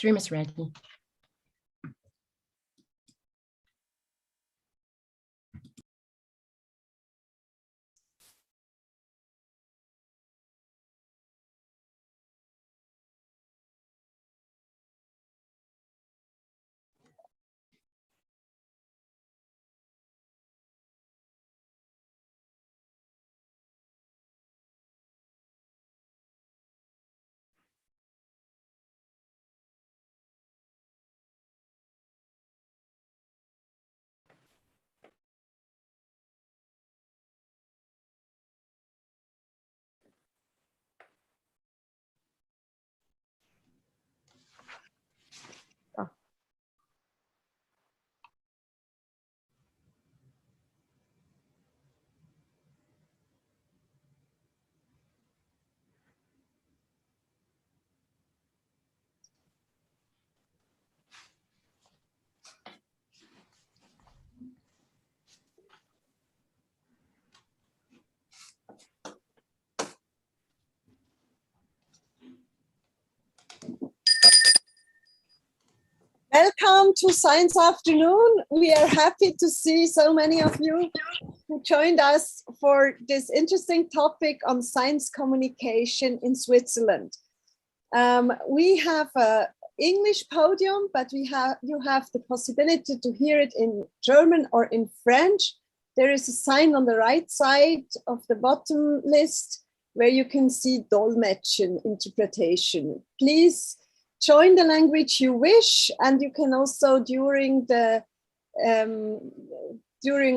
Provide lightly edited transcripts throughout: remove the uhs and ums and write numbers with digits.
Stream is ready. Welcome to Science Afternoon. We are happy to see so many of you who joined us for this interesting topic on science communication in Switzerland. We have an English podium, but you have the possibility to hear it in German or in French. There is a sign on the right side of the bottom list where you can see Dolmetschen interpretation. Please join the language you wish, and you can also during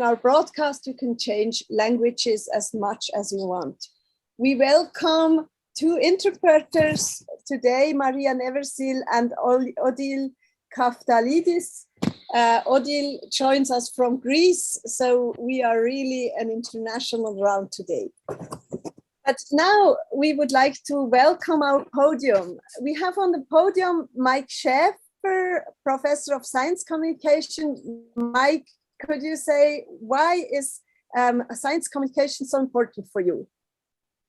our broadcast you can change languages as much as you want. We welcome two interpreters today, Maria Neversil and Odile Kaftalidis. Odile joins us from Greece, so we are really an international round today. But now we would like to welcome our podium. We have on the podium Mike Schäfer, Professor of Science Communication. Mike, could you say why is science communication so important for you?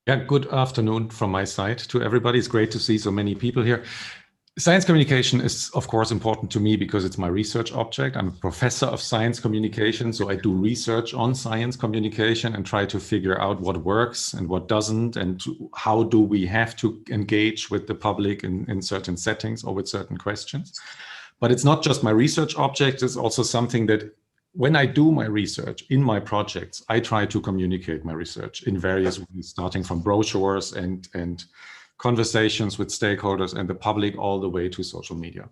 Yeah, good afternoon from my side to everybody. It's great to see so many people here. Science communication is, of course, important to me because it's my research object. I'm a professor of science communication, so I do research on science communication and try to figure out what works and what doesn't, and how do we have to engage with the public in certain settings or with certain questions. But it's not just my research object, it's also something that when I do my research in my projects, I try to communicate my research in various ways, starting from brochures and conversations with stakeholders and the public all the way to social media.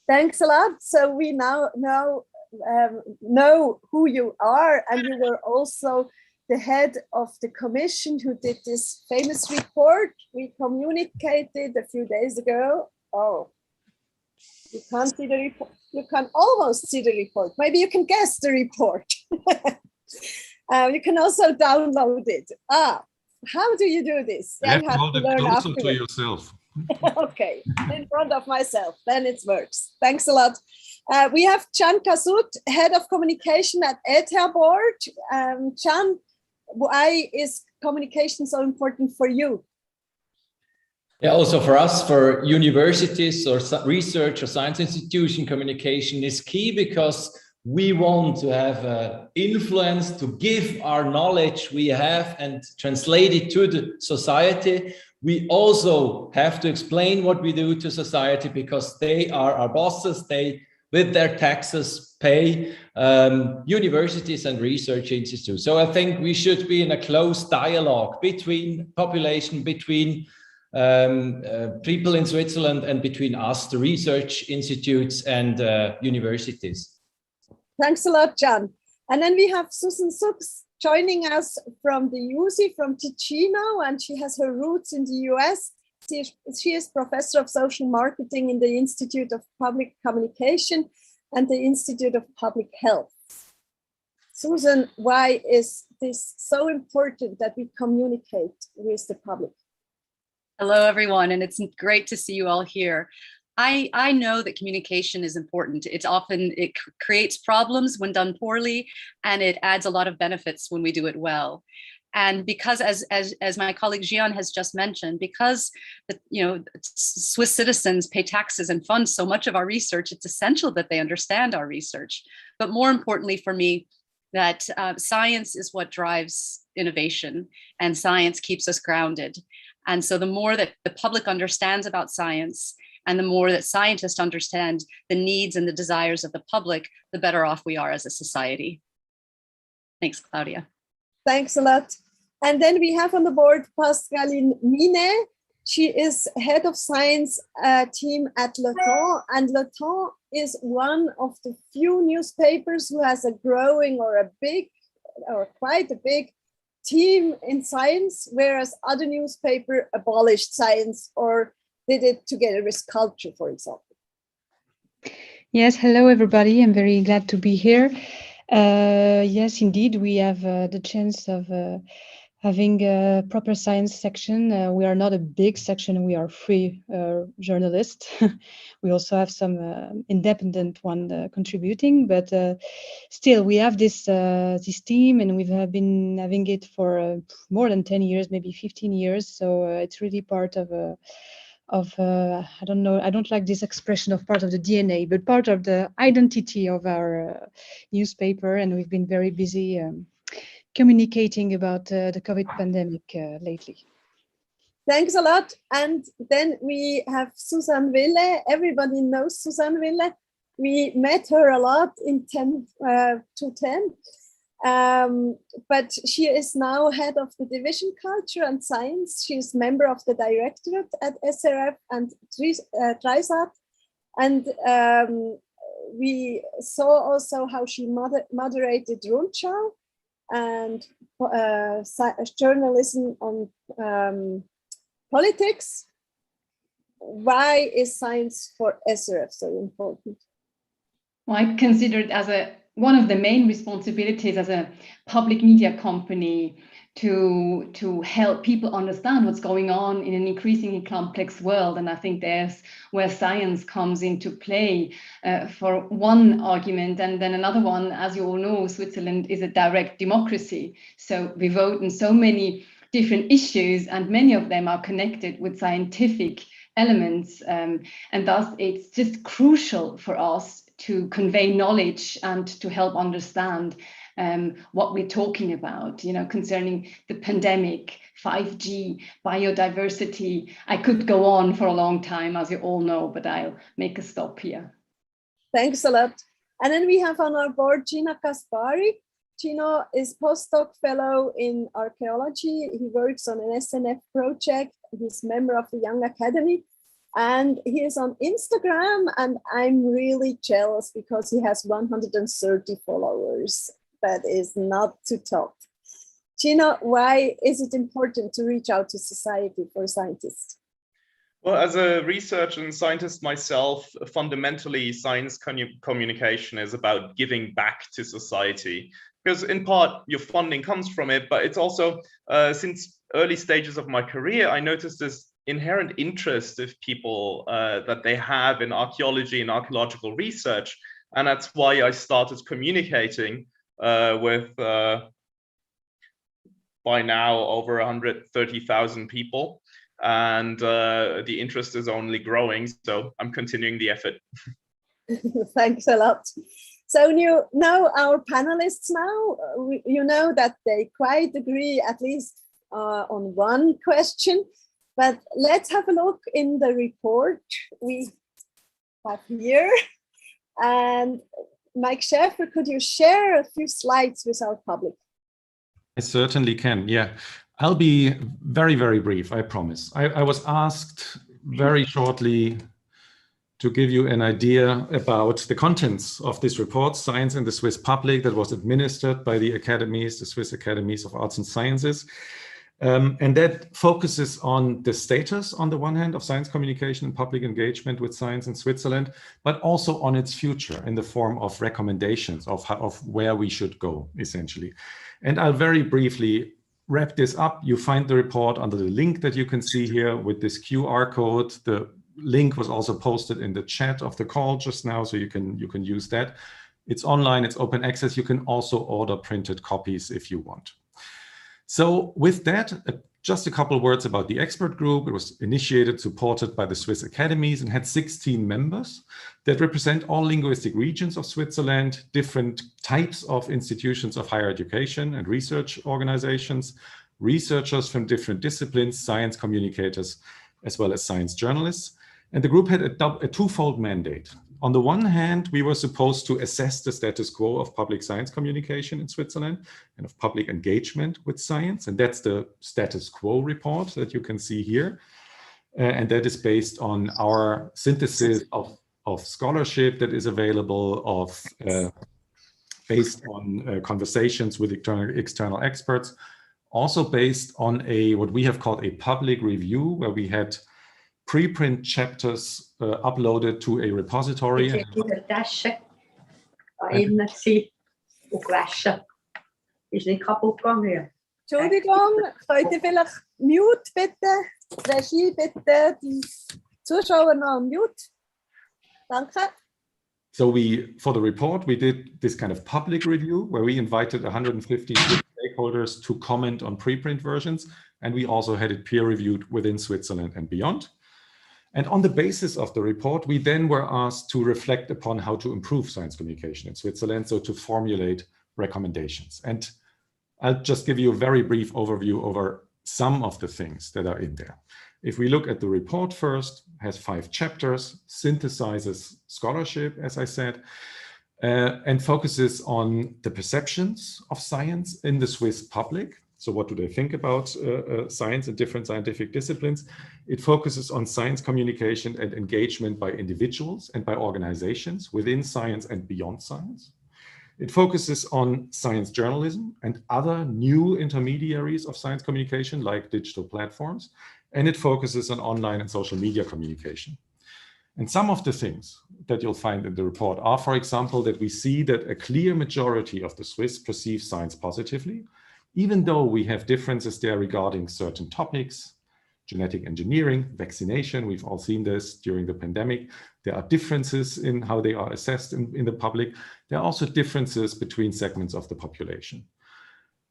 Thanks a lot. So we now know who you are, and you were also the head of the commission who did this famous report we communicated a few days ago. Oh, you can't see the report. You can almost see the report. Maybe you can guess the report. You can also download it. How do you do this? You have to hold it closer to yourself. Okay, in front of myself, then it works. Thanks a lot. We have Can Kasut, Head of Communication at ETH Board. Can, why is communication so important for you? Yeah, also for us, for universities or research or science institution, communication is key because we want to have influence to give our knowledge we have and translate it to the society. We also have to explain what we do to society because they are our bosses. They, with their taxes, pay universities and research institutes. So I think we should be in a close dialogue between population, between people in Switzerland, and between us, the research institutes and universities. Thanks a lot, John. And then we have Susan Sukes joining us from the USI, from Ticino, and she has her roots in the US. She is Professor of Social Marketing in the Institute of Public Communication and the Institute of Public Health. Susan, why is this so important that we communicate with the public? Hello, everyone, and it's great to see you all here. I know that communication is important. It creates problems when done poorly, and it adds a lot of benefits when we do it well. And because, as my colleague Gian has just mentioned, because Swiss citizens pay taxes and fund so much of our research, it's essential that they understand our research. But more importantly for me, that science is what drives innovation, and science keeps us grounded. And so the more that the public understands about science, and the more that scientists understand the needs and the desires of the public, the better off we are as a society. Thanks, Claudia. Thanks a lot. And then we have on the board Pascaline Minet. She is head of science team at Le Temps, and Le Temps is one of the few newspapers who has a growing or quite a big team in science, whereas other newspapers abolished science or did it together with culture, for example. Yes, hello everybody. I'm very glad to be here. Yes, indeed, we have the chance of having a proper science section. We are not a big section, we are free journalists. We also have some independent one contributing, but still we have this team, and we've been having it for more than 10 years, maybe 15 years. So it's really part of I don't know, I don't like this expression of part of the DNA, but part of the identity of our newspaper. And we've been very busy communicating about the COVID pandemic lately. Thanks a lot. And then we have Susanne Wille. Everybody knows Susanne Wille. We met her a lot in 10 to 10. But she is now head of the division Culture and Science. She is member of the directorate at SRF and Dreisat. And we saw also how she moderated Rundschau and journalism on politics. Why is science for SRF so important? Well, I consider it as one of the main responsibilities as a public media company to help people understand what's going on in an increasingly complex world. And I think there's where science comes into play for one argument. And then another one, as you all know, Switzerland is a direct democracy. So we vote on so many different issues, and many of them are connected with scientific elements. And thus it's just crucial for us to convey knowledge and to help understand what we're talking about, concerning the pandemic, 5G, biodiversity. I could go on for a long time, as you all know, but I'll make a stop here. Thanks a lot. And then we have on our board Gino Caspari. Gino is postdoc fellow in archaeology. He works on an SNF project. He's a member of the Young Academy. And he is on Instagram, and I'm really jealous because he has 130 followers. That is not to top. Gino, why is it important to reach out to society for scientists? Well, as a researcher and scientist myself, fundamentally, science communication is about giving back to society. Because in part, your funding comes from it, but it's also, since early stages of my career, I noticed this inherent interest of people that they have in archaeology and archaeological research. And that's why I started communicating with, by now, over 130,000 people. And the interest is only growing, so I'm continuing the effort. Thanks a lot. So you know our panelists now, you know that they quite agree at least on one question, but let's have a look in the report we have here. And Mike Schäfer, could you share a few slides with our public? I certainly can, yeah. I'll be very, very brief, I promise. I was asked very shortly to give you an idea about the contents of this report, Science in the Swiss Public, that was administered by the academies, the Swiss Academies of Arts and Sciences. And that focuses on the status, on the one hand, of science communication and public engagement with science in Switzerland, but also on its future in the form of recommendations of where we should go, essentially. And I'll very briefly wrap this up. You find the report under the link that you can see here with this QR code. The link was also posted in the chat of the call just now, so you can use that. It's online, it's open access. You can also order printed copies if you want. So with that, just a couple of words about the expert group. It was initiated, supported by the Swiss academies, and had 16 members that represent all linguistic regions of Switzerland, different types of institutions of higher education and research organizations, researchers from different disciplines, science communicators, as well as science journalists. And the group had a twofold mandate. On the one hand, we were supposed to assess the status quo of public science communication in Switzerland and of public engagement with science. And that's the status quo report that you can see here. And that is based on our synthesis of scholarship that is available, based on conversations with external experts, also based on what we have called a public review, where we had preprint chapters uploaded to a repository. Entschuldigung, könnt ihr vielleicht mute bitte? Regie bitte, die Zuschauer noch mute. Danke. So for the report, we did this kind of public review where we invited 150 stakeholders to comment on preprint versions. And we also had it peer reviewed within Switzerland and beyond. And on the basis of the report, we then were asked to reflect upon how to improve science communication in Switzerland, so to formulate recommendations. And I'll just give you a very brief overview over some of the things that are in there. If we look at the report first, it has 5 chapters, synthesizes scholarship, as I said, and focuses on the perceptions of science in the Swiss public. So what do they think about science and different scientific disciplines? It focuses on science communication and engagement by individuals and by organizations within science and beyond science. It focuses on science journalism and other new intermediaries of science communication like digital platforms. And it focuses on online and social media communication. And some of the things that you'll find in the report are, for example, that we see that a clear majority of the Swiss perceive science positively, even though we have differences there regarding certain topics, genetic engineering, vaccination. We've all seen this during the pandemic. There are differences in how they are assessed in the public. There are also differences between segments of the population.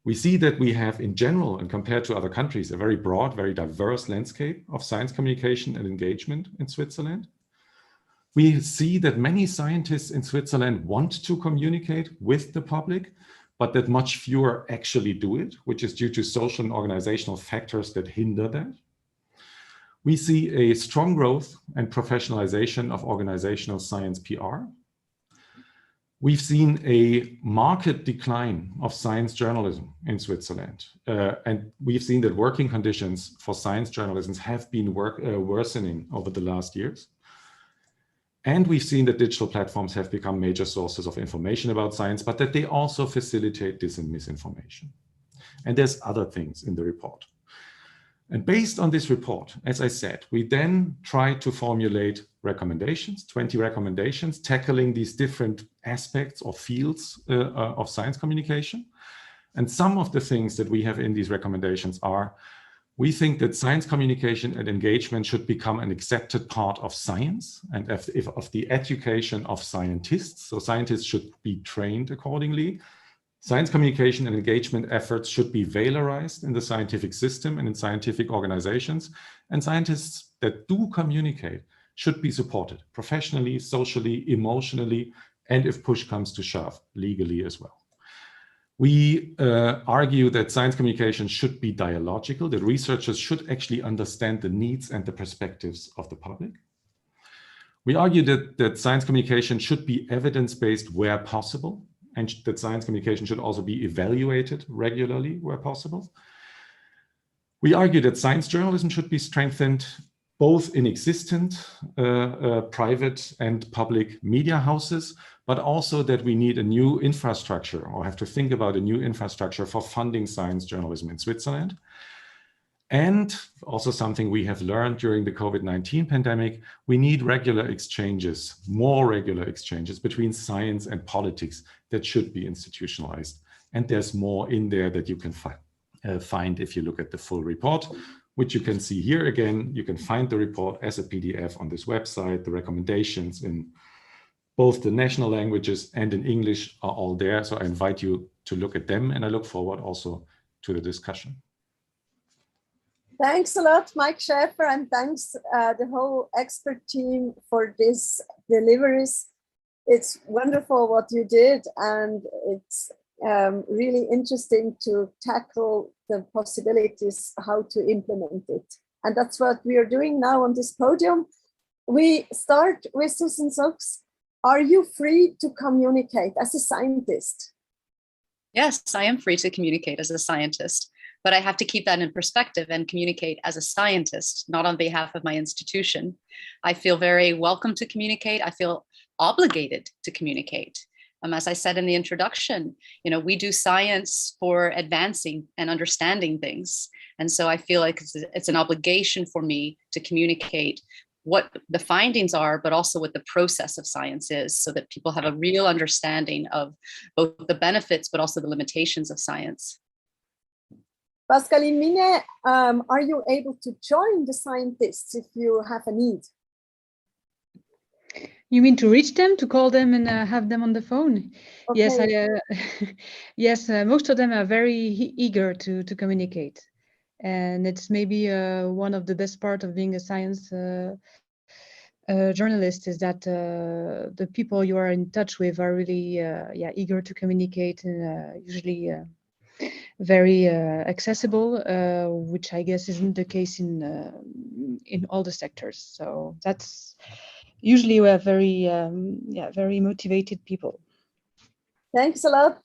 We see that we have, in general, and compared to other countries, a very broad, very diverse landscape of science communication and engagement in Switzerland. We see that many scientists in Switzerland want to communicate with the public, but that much fewer actually do it, which is due to social and organizational factors that hinder that. We see a strong growth and professionalization of organizational science PR. We've seen a marked decline of science journalism in Switzerland. And we've seen that working conditions for science journalism have been worsening over the last years. And we've seen that digital platforms have become major sources of information about science, but that they also facilitate dis and misinformation. And there's other things in the report. And based on this report, as I said, we then try to formulate recommendations, 20 recommendations, tackling these different aspects or fields of science communication. And some of the things that we have in these recommendations are, we think that science communication and engagement should become an accepted part of science and of the education of scientists. So scientists should be trained accordingly. Science communication and engagement efforts should be valorized in the scientific system and in scientific organizations. And scientists that do communicate should be supported professionally, socially, emotionally, and if push comes to shove, legally as well. We argue that science communication should be dialogical, that researchers should actually understand the needs and the perspectives of the public. We argue that science communication should be evidence-based where possible, and that science communication should also be evaluated regularly where possible. We argue that science journalism should be strengthened both in existent private and public media houses, but also that we need a new infrastructure or have to think about a new infrastructure for funding science journalism in Switzerland. And also something we have learned during the COVID-19 pandemic, we need regular exchanges, more regular exchanges between science and politics that should be institutionalized. And there's more in there that you can find if you look at the full report, which you can see here again. You can find the report as a PDF on this website. The recommendations in both the national languages and in English are all there. So I invite you to look at them, and I look forward also to the discussion. Thanks a lot, Mike Schäfer, and thanks the whole expert team for this deliveries. It's wonderful what you did, and it's really interesting to tackle the possibilities how to implement it. And that's what we are doing now on this podium. We start with Susan Socks. Are you free to communicate as a scientist? Yes, I am free to communicate as a scientist, but I have to keep that in perspective and communicate as a scientist, not on behalf of my institution. I feel very welcome to communicate. I feel obligated to communicate. As I said in the introduction, we do science for advancing and understanding things. And so I feel like it's an obligation for me to communicate what the findings are, but also what the process of science is, so that people have a real understanding of both the benefits, but also the limitations of science. Pascaline Mine, are you able to join the scientists if you have a need? You mean to reach them, to call them and have them on the phone? Okay. Yes, most of them are very eager to communicate. And it's maybe one of the best part of being a science journalist is that the people you are in touch with are really eager to communicate and usually very accessible, which I guess isn't the case in all the sectors. So that's usually we are very very motivated people. Thanks a lot.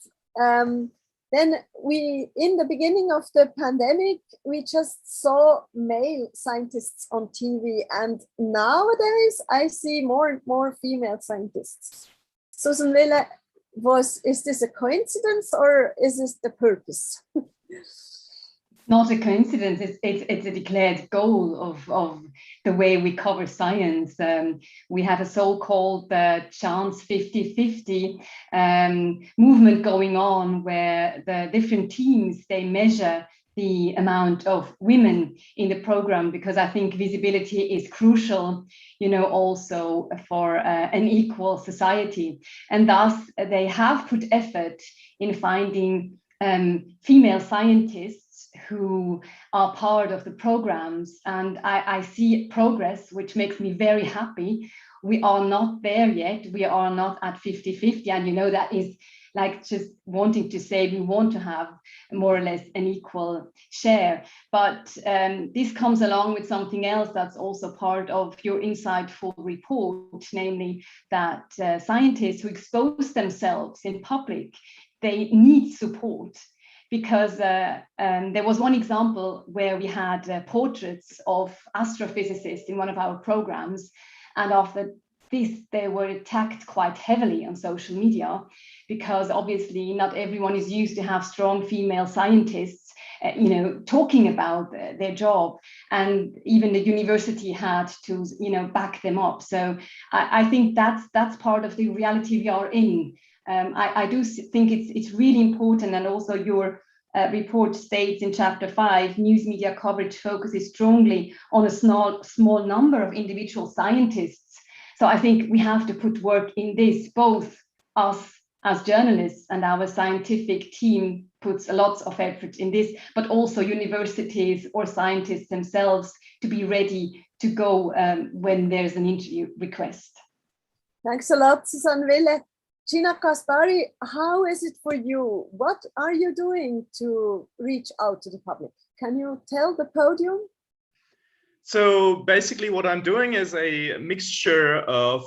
Then in the beginning of the pandemic, we just saw male scientists on TV, and nowadays I see more and more female scientists. Susan Wille, is this a coincidence or is this the purpose? Not a coincidence. It's a declared goal of the way we cover science. We have a so-called chance 50-50 movement going on, where the different teams, they measure the amount of women in the program, because I think visibility is crucial, also for an equal society. And thus they have put effort in finding female scientists who are part of the programs, and I see progress, which makes me very happy. We are not there yet. We are not at 50-50, and that is like just wanting to say we want to have more or less an equal share. But this comes along with something else that's also part of your insightful report, namely that scientists who expose themselves in public, they need support. Because there was one example where we had portraits of astrophysicists in one of our programs, and after this they were attacked quite heavily on social media, because obviously not everyone is used to have strong female scientists talking about their job, and even the university had to back them up. So I think that's part of the reality we are in. I do think it's really important, and also your report states in chapter 5, news media coverage focuses strongly on a small number of individual scientists. So I think we have to put work in this, both us as journalists and our scientific team puts lots of effort in this, but also universities or scientists themselves to be ready to go when there's an interview request. Thanks a lot, Susan Wille. Gina Kaspari, how is it for you? What are you doing to reach out to the public? Can you tell the podium? So basically what I'm doing is a mixture of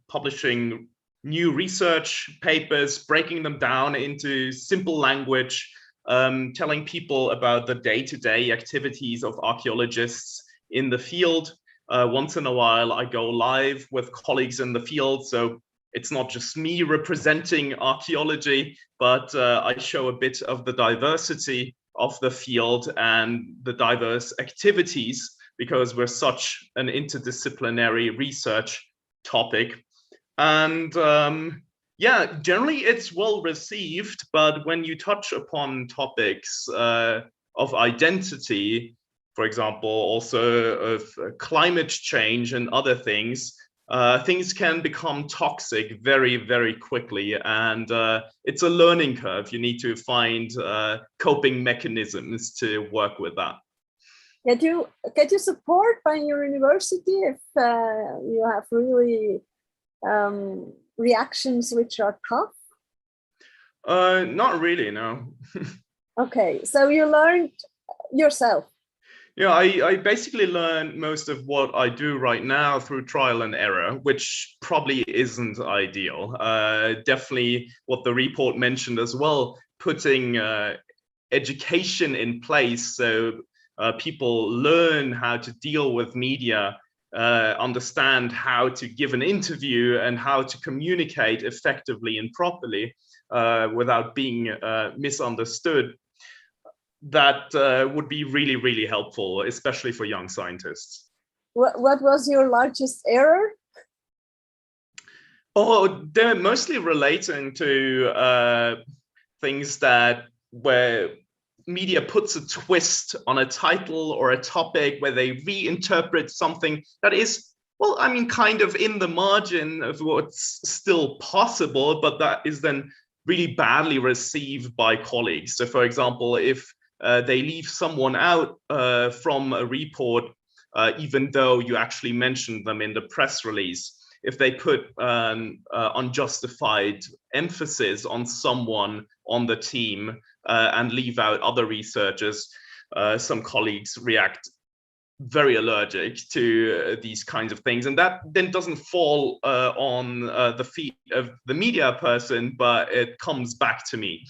publishing new research papers, breaking them down into simple language, telling people about the day-to-day activities of archaeologists in the field. Once in a while, I go live with colleagues in the field. So it's not just me representing archaeology, but I show a bit of the diversity of the field and the diverse activities, because we're such an interdisciplinary research topic. And generally it's well received, but when you touch upon topics of identity, for example, also of climate change and other things, things can become toxic very, very quickly, and it's a learning curve. You need to find coping mechanisms to work with that. Get you support by your university if you have really reactions which are tough? Not really, no. Okay, so you learned yourself. Yeah, I basically learned most of what I do right now through trial and error, which probably isn't ideal. Definitely what the report mentioned as well, putting education in place so people learn how to deal with media, understand how to give an interview and how to communicate effectively and properly without being misunderstood. That would be really, really helpful, especially for young scientists. What was your largest error? Oh, they're mostly relating to things where media puts a twist on a title or a topic, where they reinterpret something that is, well, I mean, kind of in the margin of what's still possible, but that is then really badly received by colleagues. So, for example, if they leave someone out from a report, even though you actually mentioned them in the press release, if they put unjustified emphasis on someone on the team and leave out other researchers, some colleagues react very allergic to these kinds of things. And that then doesn't fall on the feet of the media person, but it comes back to me.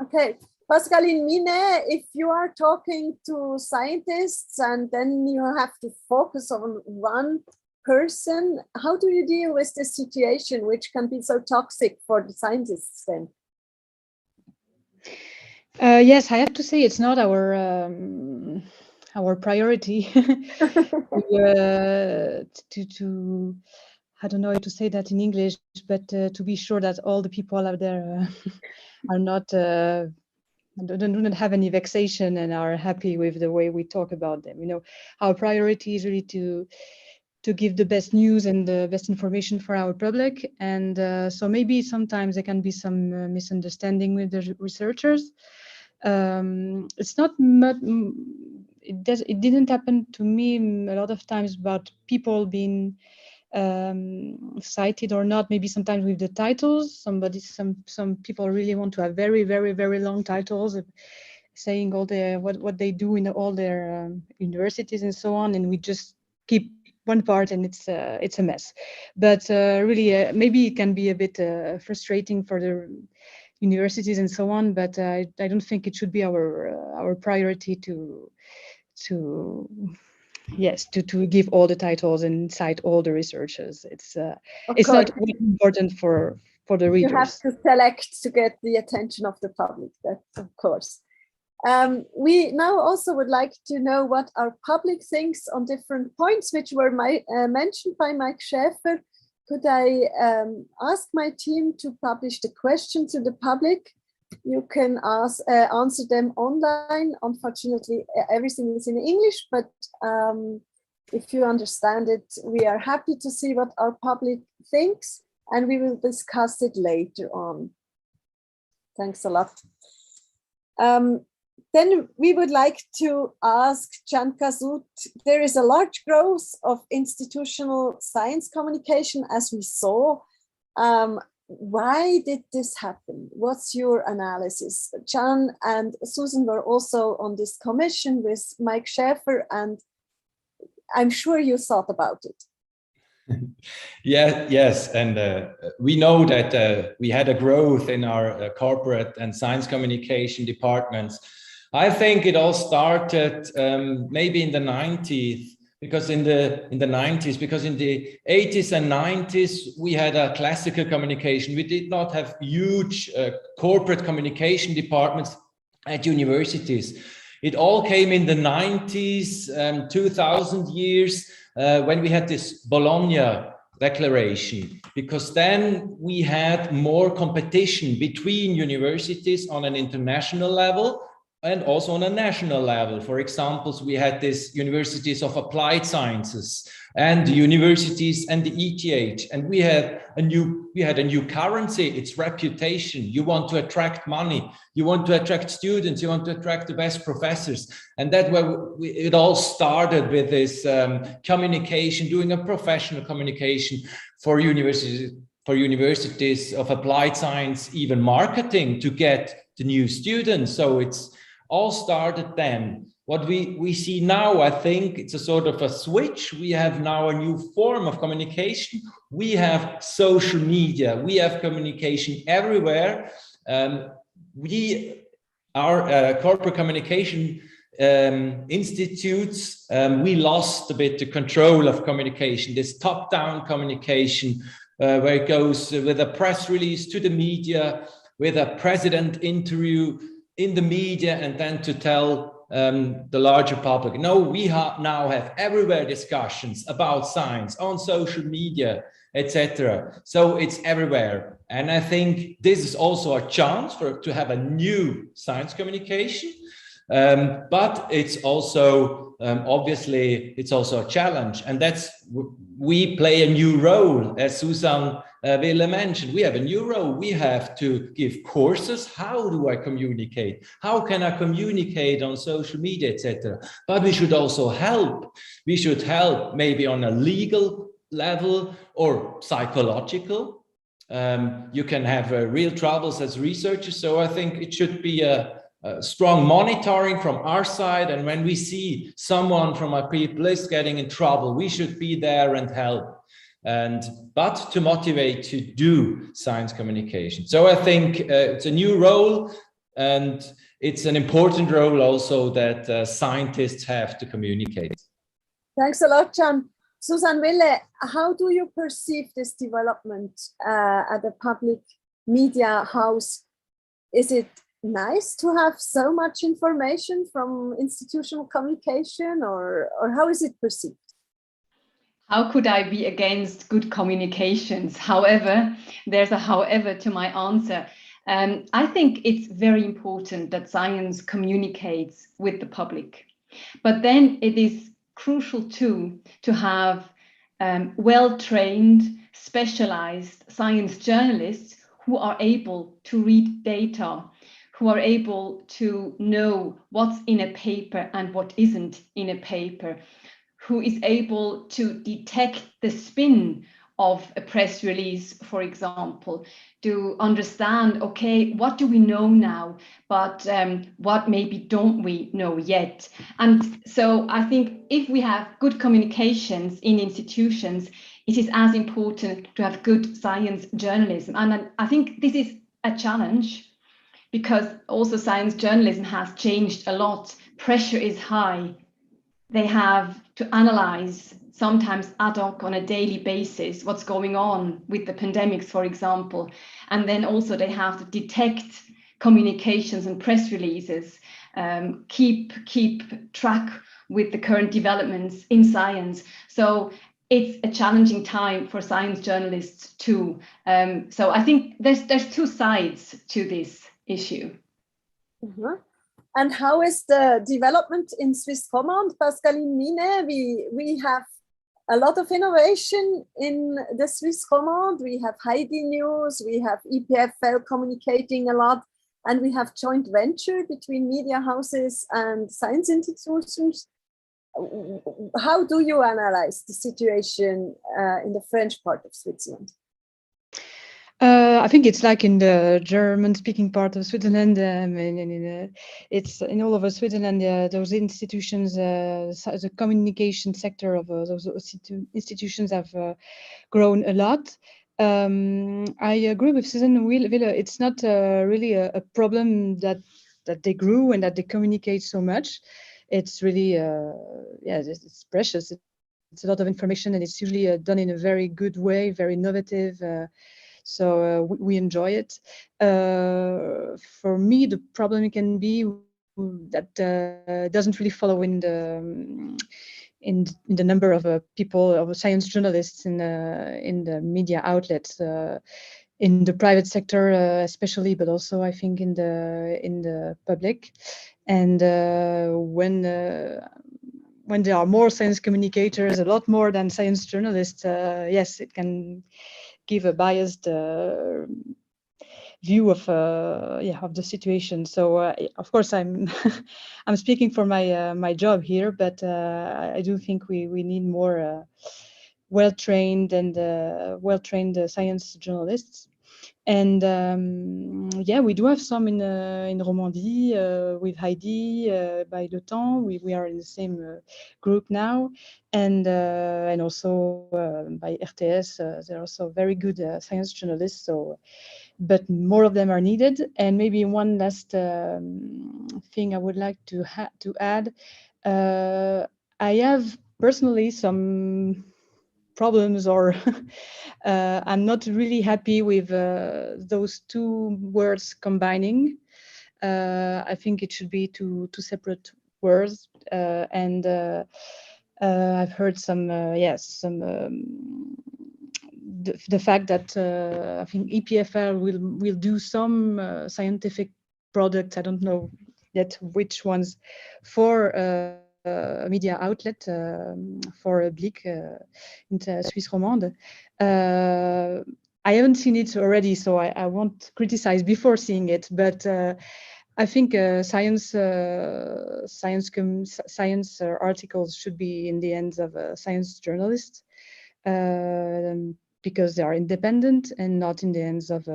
Okay. Pascal, in Mine, if you are talking to scientists and then you have to focus on one person, how do you deal with this situation, which can be so toxic for the scientists then? Yes, I have to say it's not our priority to I don't know how to say that in English, but to be sure that all the people out there are not do not have any vexation and are happy with the way we talk about them. You know, our priority is really to give the best news and the best information for our public. And so maybe sometimes there can be some misunderstanding with the researchers. It's not much, it didn't happen to me a lot of times about people being cited or not. Maybe sometimes with the titles, some people really want to have very, very, very long titles saying all the what they do in all their universities and so on, and we just keep one part and it's a mess. But really maybe it can be a bit frustrating for the universities and so on, but I don't think it should be our priority to give all the titles and cite all the researchers. It's not important for the readers. You have to select to get the attention of the public, that's of course. We now also would like to know what our public thinks on different points which were mentioned by Mike Schäfer. Could I ask my team to publish the questions to the public? You can answer them online. Unfortunately, everything is in English, but if you understand it, we are happy to see what our public thinks, and we will discuss it later on. Thanks a lot. Then we would like to ask Can Kasut, there is a large growth of institutional science communication, as we saw. Why did this happen? What's your analysis? Can and Susan were also on this commission with Mike Schäfer, and I'm sure you thought about it. Yes, and we know that we had a growth in our corporate and science communication departments. I think it all started maybe in the 90s, because in the 90s, because in the 80s and 90s, we had a classical communication. We did not have huge corporate communication departments at universities. It all came in the 90s, 2000 years, when we had this Bologna Declaration, because then we had more competition between universities on an international level. and also on a national level. For example, we had this universities of applied sciences and the universities and the ETH, and we had a new currency. It's reputation. You want to attract money, you want to attract students, you want to attract the best professors, and that way it all started with this communication, doing a professional communication for universities of applied science, even marketing to get the new students. So it's all started then. What we see now, I think it's a sort of a switch. We have now a new form of communication. We have social media. We have communication everywhere. We are corporate communication institutes. We lost a bit the control of communication, this top-down communication, where it goes with a press release to the media, with a president interview in the media, and then to tell the larger public. No, we now have everywhere discussions about science on social media, etc. So it's everywhere. And I think this is also a chance to have a new science communication. But it's also, obviously, it's also a challenge. And we play a new role, as Susan Wille mentioned. We have a new role. We have to give courses. How do I communicate? How can I communicate on social media, etc.? But we should also help. We should help maybe on a legal level or psychological. You can have real troubles as researchers. So I think it should be a strong monitoring from our side, and when we see someone from our people is getting in trouble, we should be there and help, but to motivate to do science communication. So I think it's a new role, and it's an important role also that scientists have to communicate. Thanks a lot, John. Susan Wille, how do you perceive this development at the public media house? Is it nice to have so much information from institutional communication, or how is it perceived? How could I be against good communications? However, there's a however to my answer. I think it's very important that science communicates with the public, but then it is crucial too to have well-trained, specialized science journalists who are able to read data, who are able to know what's in a paper and what isn't in a paper, who is able to detect the spin of a press release, for example, to understand, okay, what do we know now, but what maybe don't we know yet? And so I think if we have good communications in institutions, it is as important to have good science journalism. And I think this is a challenge, because also science journalism has changed a lot. Pressure is high. They have to analyze, sometimes ad hoc on a daily basis, what's going on with the pandemics, for example. And then also they have to detect communications and press releases, keep track with the current developments in science. So it's a challenging time for science journalists too. So I think there's two sides to this issue. Mm-hmm. And how is the development in Swisscommand? Pascaline Mine, we have a lot of innovation in the Swisscommand. We have Heidi News, we have EPFL communicating a lot, and we have joint venture between media houses and science institutions. How do you analyze the situation in the French part of Switzerland? I think it's like in the German-speaking part of Switzerland. It's in all over Switzerland. Those institutions, the communication sector of those institutions have grown a lot. I agree with Susan Wille. It's not really a problem that they grew and that they communicate so much. It's really, it's precious. It's a lot of information, and it's usually done in a very good way, very innovative. So we enjoy it. For me, the problem can be that doesn't really follow in the number of people, of science journalists in the media outlets. in the private sector, especially, but also I think in the public. And when there are more science communicators, a lot more than science journalists, yes, it can give a biased view of the situation. So of course I'm I'm speaking for my job here, but I do think we need more well-trained science journalists. And we do have some in Romandie with Heidi by Le Temps. We are in the same group now, and also by RTS. They're also very good science journalists. So, but more of them are needed. And maybe one last thing I would like to add. I have personally some problems, or I'm not really happy with those two words combining. I think it should be two separate words, and I've heard some the fact that I think EPFL will do some scientific products. I don't know yet which ones for media outlet for Blick in Suisse romande. I haven't seen it already, so I won't criticize before seeing it. But I think science articles should be in the hands of science journalists because they are independent and not in the hands of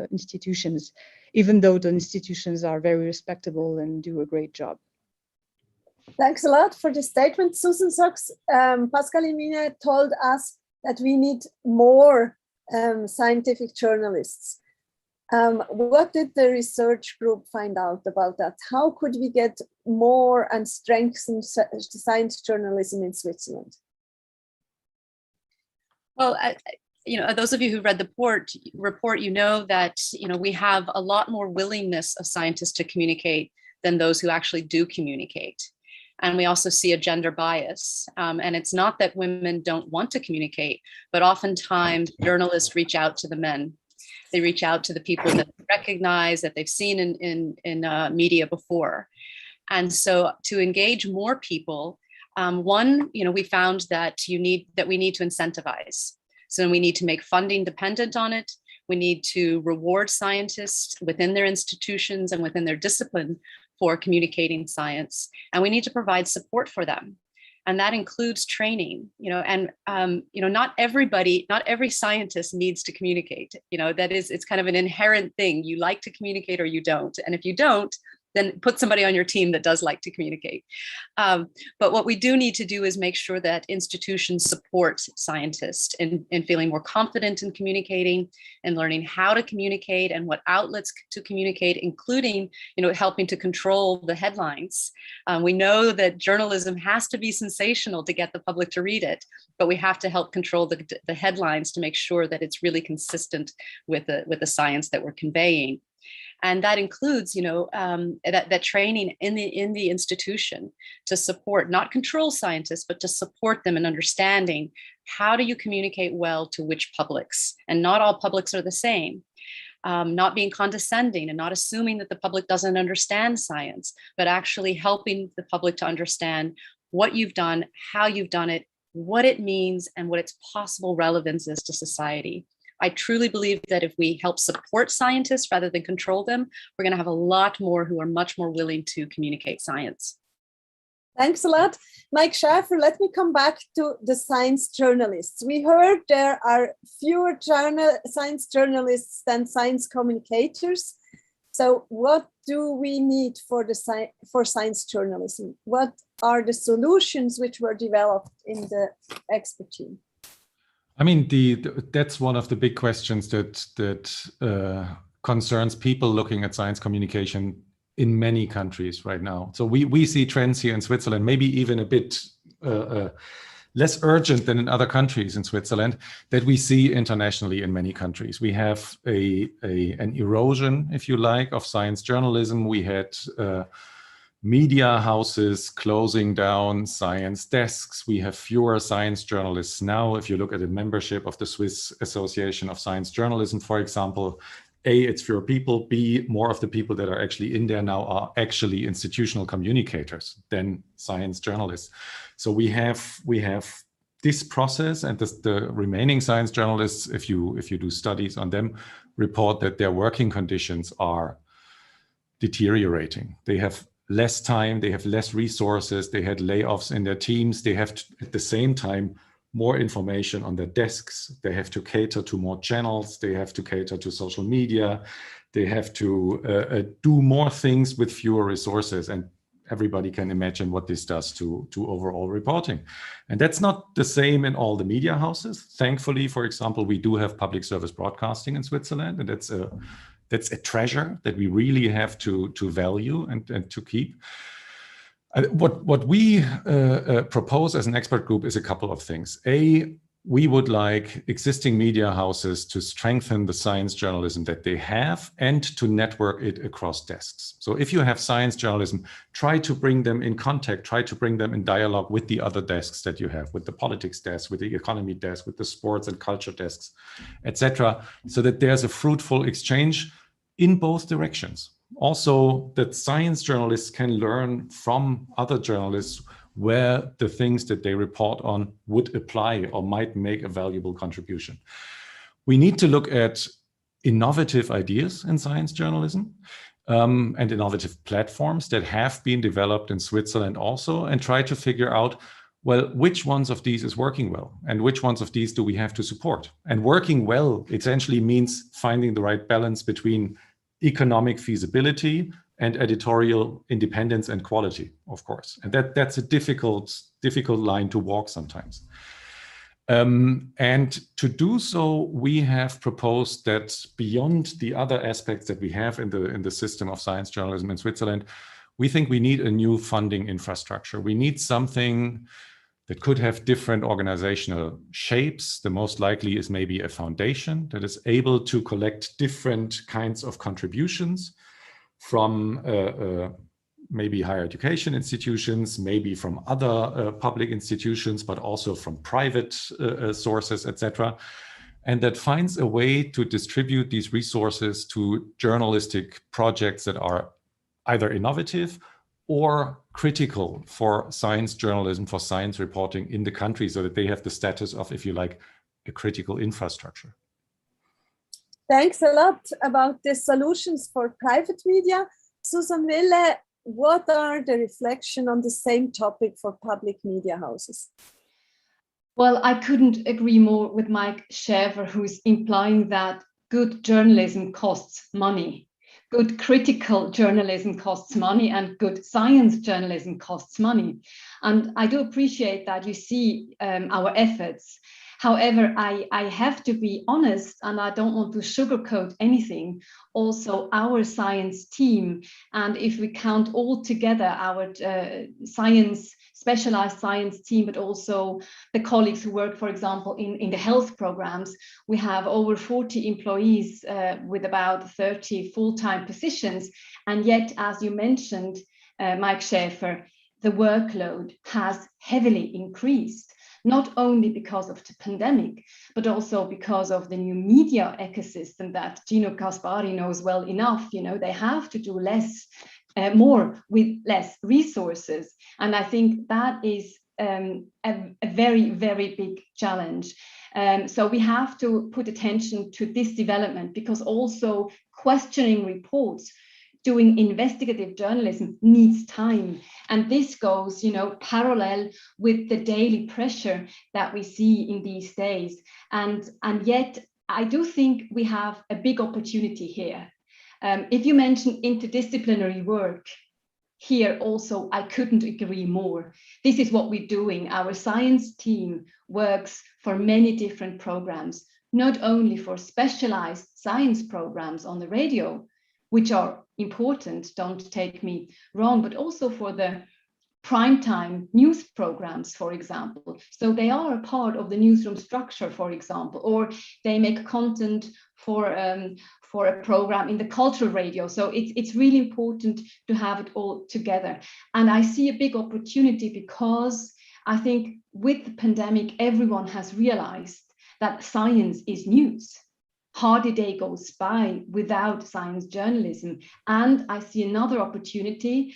institutions, even though the institutions are very respectable and do a great job. Thanks a lot for the statement, Susan Sachs. Pascal Imine told us that we need more scientific journalists. What did the research group find out about that? How could we get more and strengthen science journalism in Switzerland? Well, those of you who read the report, you know that we have a lot more willingness of scientists to communicate than those who actually do communicate. And we also see a gender bias. And it's not that women don't want to communicate, but oftentimes journalists reach out to the men. They reach out to the people that they recognize, that they've seen in media before. And so to engage more people, we found that we need to incentivize. So we need to make funding dependent on it. We need to reward scientists within their institutions and within their discipline for communicating science, and we need to provide support for them, and that includes training. Not every scientist needs to communicate. It's kind of an inherent thing. You like to communicate or you don't, and if you don't, then put somebody on your team that does like to communicate. But what we do need to do is make sure that institutions support scientists in feeling more confident in communicating and learning how to communicate and what outlets to communicate, including, helping to control the headlines. We know that journalism has to be sensational to get the public to read it, but we have to help control the headlines to make sure that it's really consistent with the science that we're conveying. And that includes, that training in the institution to support, not control scientists, but to support them in understanding how do you communicate well to which publics. And not all publics are the same. Not being condescending and not assuming that the public doesn't understand science, but actually helping the public to understand what you've done, how you've done it, what it means, and what its possible relevance is to society. I truly believe that if we help support scientists rather than control them, we're going to have a lot more who are much more willing to communicate science. Thanks a lot. Mike Schäfer, let me come back to the science journalists. We heard there are fewer science journalists than science communicators. So what do we need for science journalism? What are the solutions which were developed in the expert team? I mean, that's one of the big questions that concerns people looking at science communication in many countries right now. So we see trends here in Switzerland, maybe even a bit less urgent than in other countries in Switzerland, that we see internationally in many countries. We have an erosion, if you like, of science journalism. We had media houses closing down science desks. We have fewer science journalists now. If you look at the membership of the Swiss Association of Science Journalism, for example, A, it's fewer people. B, more of the people that are actually in there now are actually institutional communicators than science journalists. So we have this process, and the remaining science journalists, if you do studies on them, report that their working conditions are deteriorating. They have less time, they have less resources, they had layoffs in their teams, they have to, at the same time, more information on their desks, they have to cater to more channels, they have to cater to social media, they have to do more things with fewer resources, and everybody can imagine what this does to overall reporting. And that's not the same in all the media houses. Thankfully, for example, we do have public service broadcasting in Switzerland, and that's a treasure that we really have to value and to keep. What we propose as an expert group is a couple of things. A, we would like existing media houses to strengthen the science journalism that they have and to network it across desks. So if you have science journalism, try to bring them in contact, try to bring them in dialogue with the other desks that you have, with the politics desk, with the economy desk, with the sports and culture desks, etc., so that there's a fruitful exchange in both directions. Also, that science journalists can learn from other journalists where the things that they report on would apply or might make a valuable contribution. We need to look at innovative ideas in science journalism and innovative platforms that have been developed in Switzerland also, and try to figure out, well, which ones of these is working well and which ones of these do we have to support? And working well essentially means finding the right balance between economic feasibility and editorial independence and quality, of course. And that's a difficult line to walk sometimes. And to do so, we have proposed that beyond the other aspects that we have in the system of science journalism in Switzerland, we think we need a new funding infrastructure. We need something that could have different organizational shapes. The most likely is maybe a foundation that is able to collect different kinds of contributions from maybe higher education institutions, maybe from other public institutions, but also from private sources, etc. And that finds a way to distribute these resources to journalistic projects that are either innovative or critical for science journalism, for science reporting in the country, so that they have the status of, if you like, a critical infrastructure. Thanks a lot about the solutions for private media. Susan Wille, what are the reflections on the same topic for public media houses? Well, I couldn't agree more with Mike Schäfer, who's implying that good journalism costs money. Good critical journalism costs money, and good science journalism costs money. And I do appreciate that you see our efforts. However, I have to be honest, and I don't want to sugarcoat anything. Also, our science team, and if we count all together our specialized science team, but also the colleagues who work, for example, in the health programs, we have over 40 employees with about 30 full-time positions. And yet, as you mentioned, Mike Schäfer, the workload has heavily increased. Not only because of the pandemic, but also because of the new media ecosystem that Gino Gaspari knows well enough. You know, they have to do more with less resources. And I think that is a very, very big challenge. So we have to put attention to this development, because also questioning reports, doing investigative journalism needs time. And this goes, parallel with the daily pressure that we see in these days. And yet, I do think we have a big opportunity here. If you mention interdisciplinary work, here also, I couldn't agree more. This is what we're doing. Our science team works for many different programs, not only for specialized science programs on the radio, which are important, don't take me wrong, but also for the primetime news programs, for example. So they are a part of the newsroom structure, for example, or they make content for for a program in the cultural radio. So it's really important to have it all together. And I see a big opportunity because I think with the pandemic, everyone has realized that science is news. Hardly a day goes by without science journalism. And I see another opportunity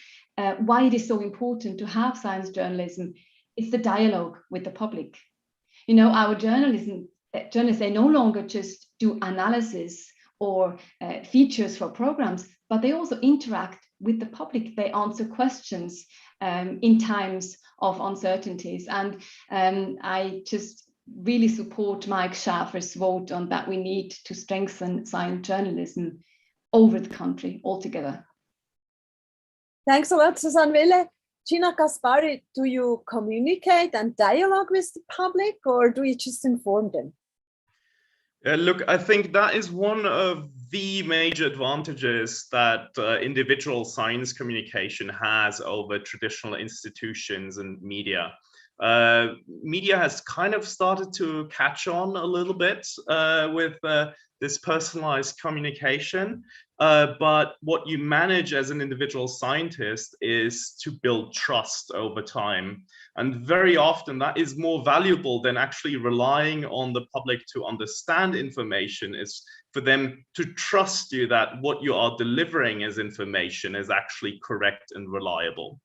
why it is so important to have science journalism. It's the dialogue with the public. You know, our journalists, they no longer just do analysis or features for programs, but they also interact with the public. They answer questions in times of uncertainties. And I just really support Mike Schaffer's vote on that we need to strengthen science journalism over the country altogether. Thanks a lot, Susanne Wille. Gina Gaspari, do you communicate and dialogue with the public, or do you just inform them? Look, I think that is one of the major advantages that individual science communication has over traditional institutions and media. Media has kind of started to catch on a little bit with this personalized communication. But what you manage as an individual scientist is to build trust over time. And very often that is more valuable than actually relying on the public to understand information, is for them to trust you that what you are delivering as information is actually correct and reliable.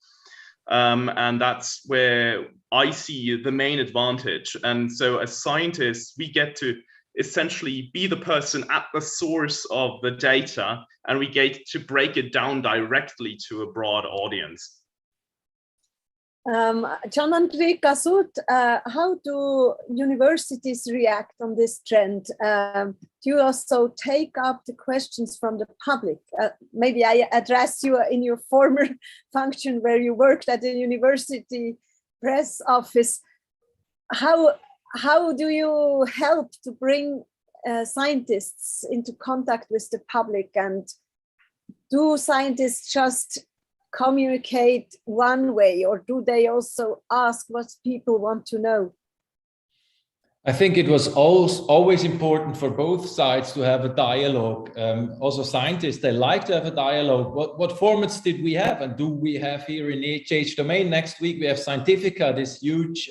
And that's where I see the main advantage. And so as scientists, we get to essentially be the person at the source of the data, and we get to break it down directly to a broad audience. Gian-André Casut, how do universities react on this trend? Do you also take up the questions from the public? Maybe I address you in your former function where you worked at the university press office. How do you help to bring scientists into contact with the public? And do scientists just communicate one way, or do they also ask what people want to know? I think it was always important for both sides to have a dialogue. Also scientists, they like to have a dialogue. What formats did we have and do we have here in the HH domain? Next week we have Scientifica, this huge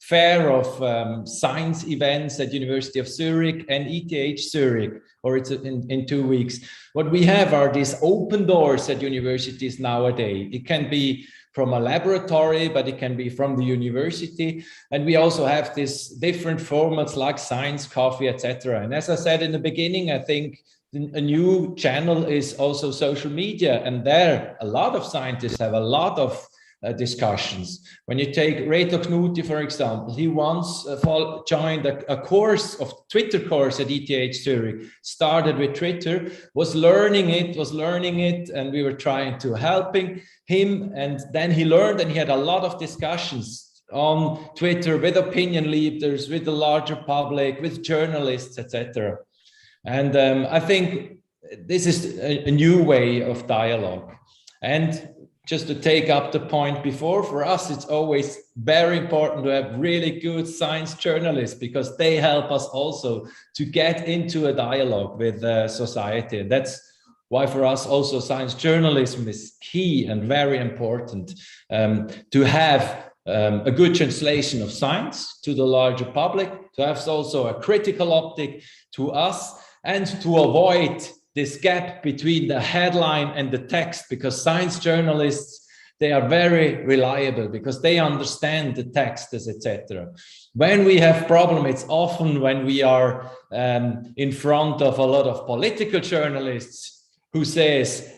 fair of science events at University of Zurich and ETH Zurich, or it's in 2 weeks. What we have are these open doors at universities nowadays. It can be from a laboratory, but it can be from the university. And we also have these different formats like science, coffee, etc. And as I said in the beginning, I think a new channel is also social media. And there, a lot of scientists have a lot of discussions. When you take Reto Knuti, for example, he once joined a course of Twitter course at ETH Zurich, started with Twitter, was learning it, and we were trying to helping him. And then he learned, and he had a lot of discussions on Twitter with opinion leaders, with the larger public, with journalists, etc. And I think this is a new way of dialogue. And just to take up the point before, for us, it's always very important to have really good science journalists, because they help us also to get into a dialogue with society. And that's why for us also science journalism is key and very important, to have a good translation of science to the larger public, to have also a critical optic to us, and to avoid this gap between the headline and the text, because science journalists, they are very reliable because they understand the text, etc. When we have problem, it's often when we are in front of a lot of political journalists who says,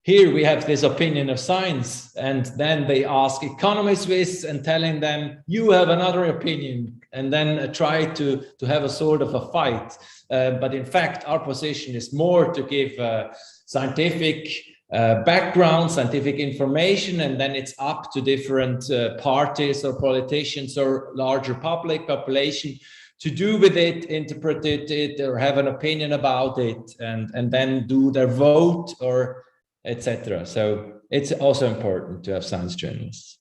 here we have this opinion of science, and then they ask economists and telling them, you have another opinion, and then try to have a sort of a fight. But in fact, our position is more to give scientific background, scientific information, and then it's up to different parties or politicians or larger population to do with it, interpret it, or have an opinion about it, and then do their vote or etc. So it's also important to have science journalists.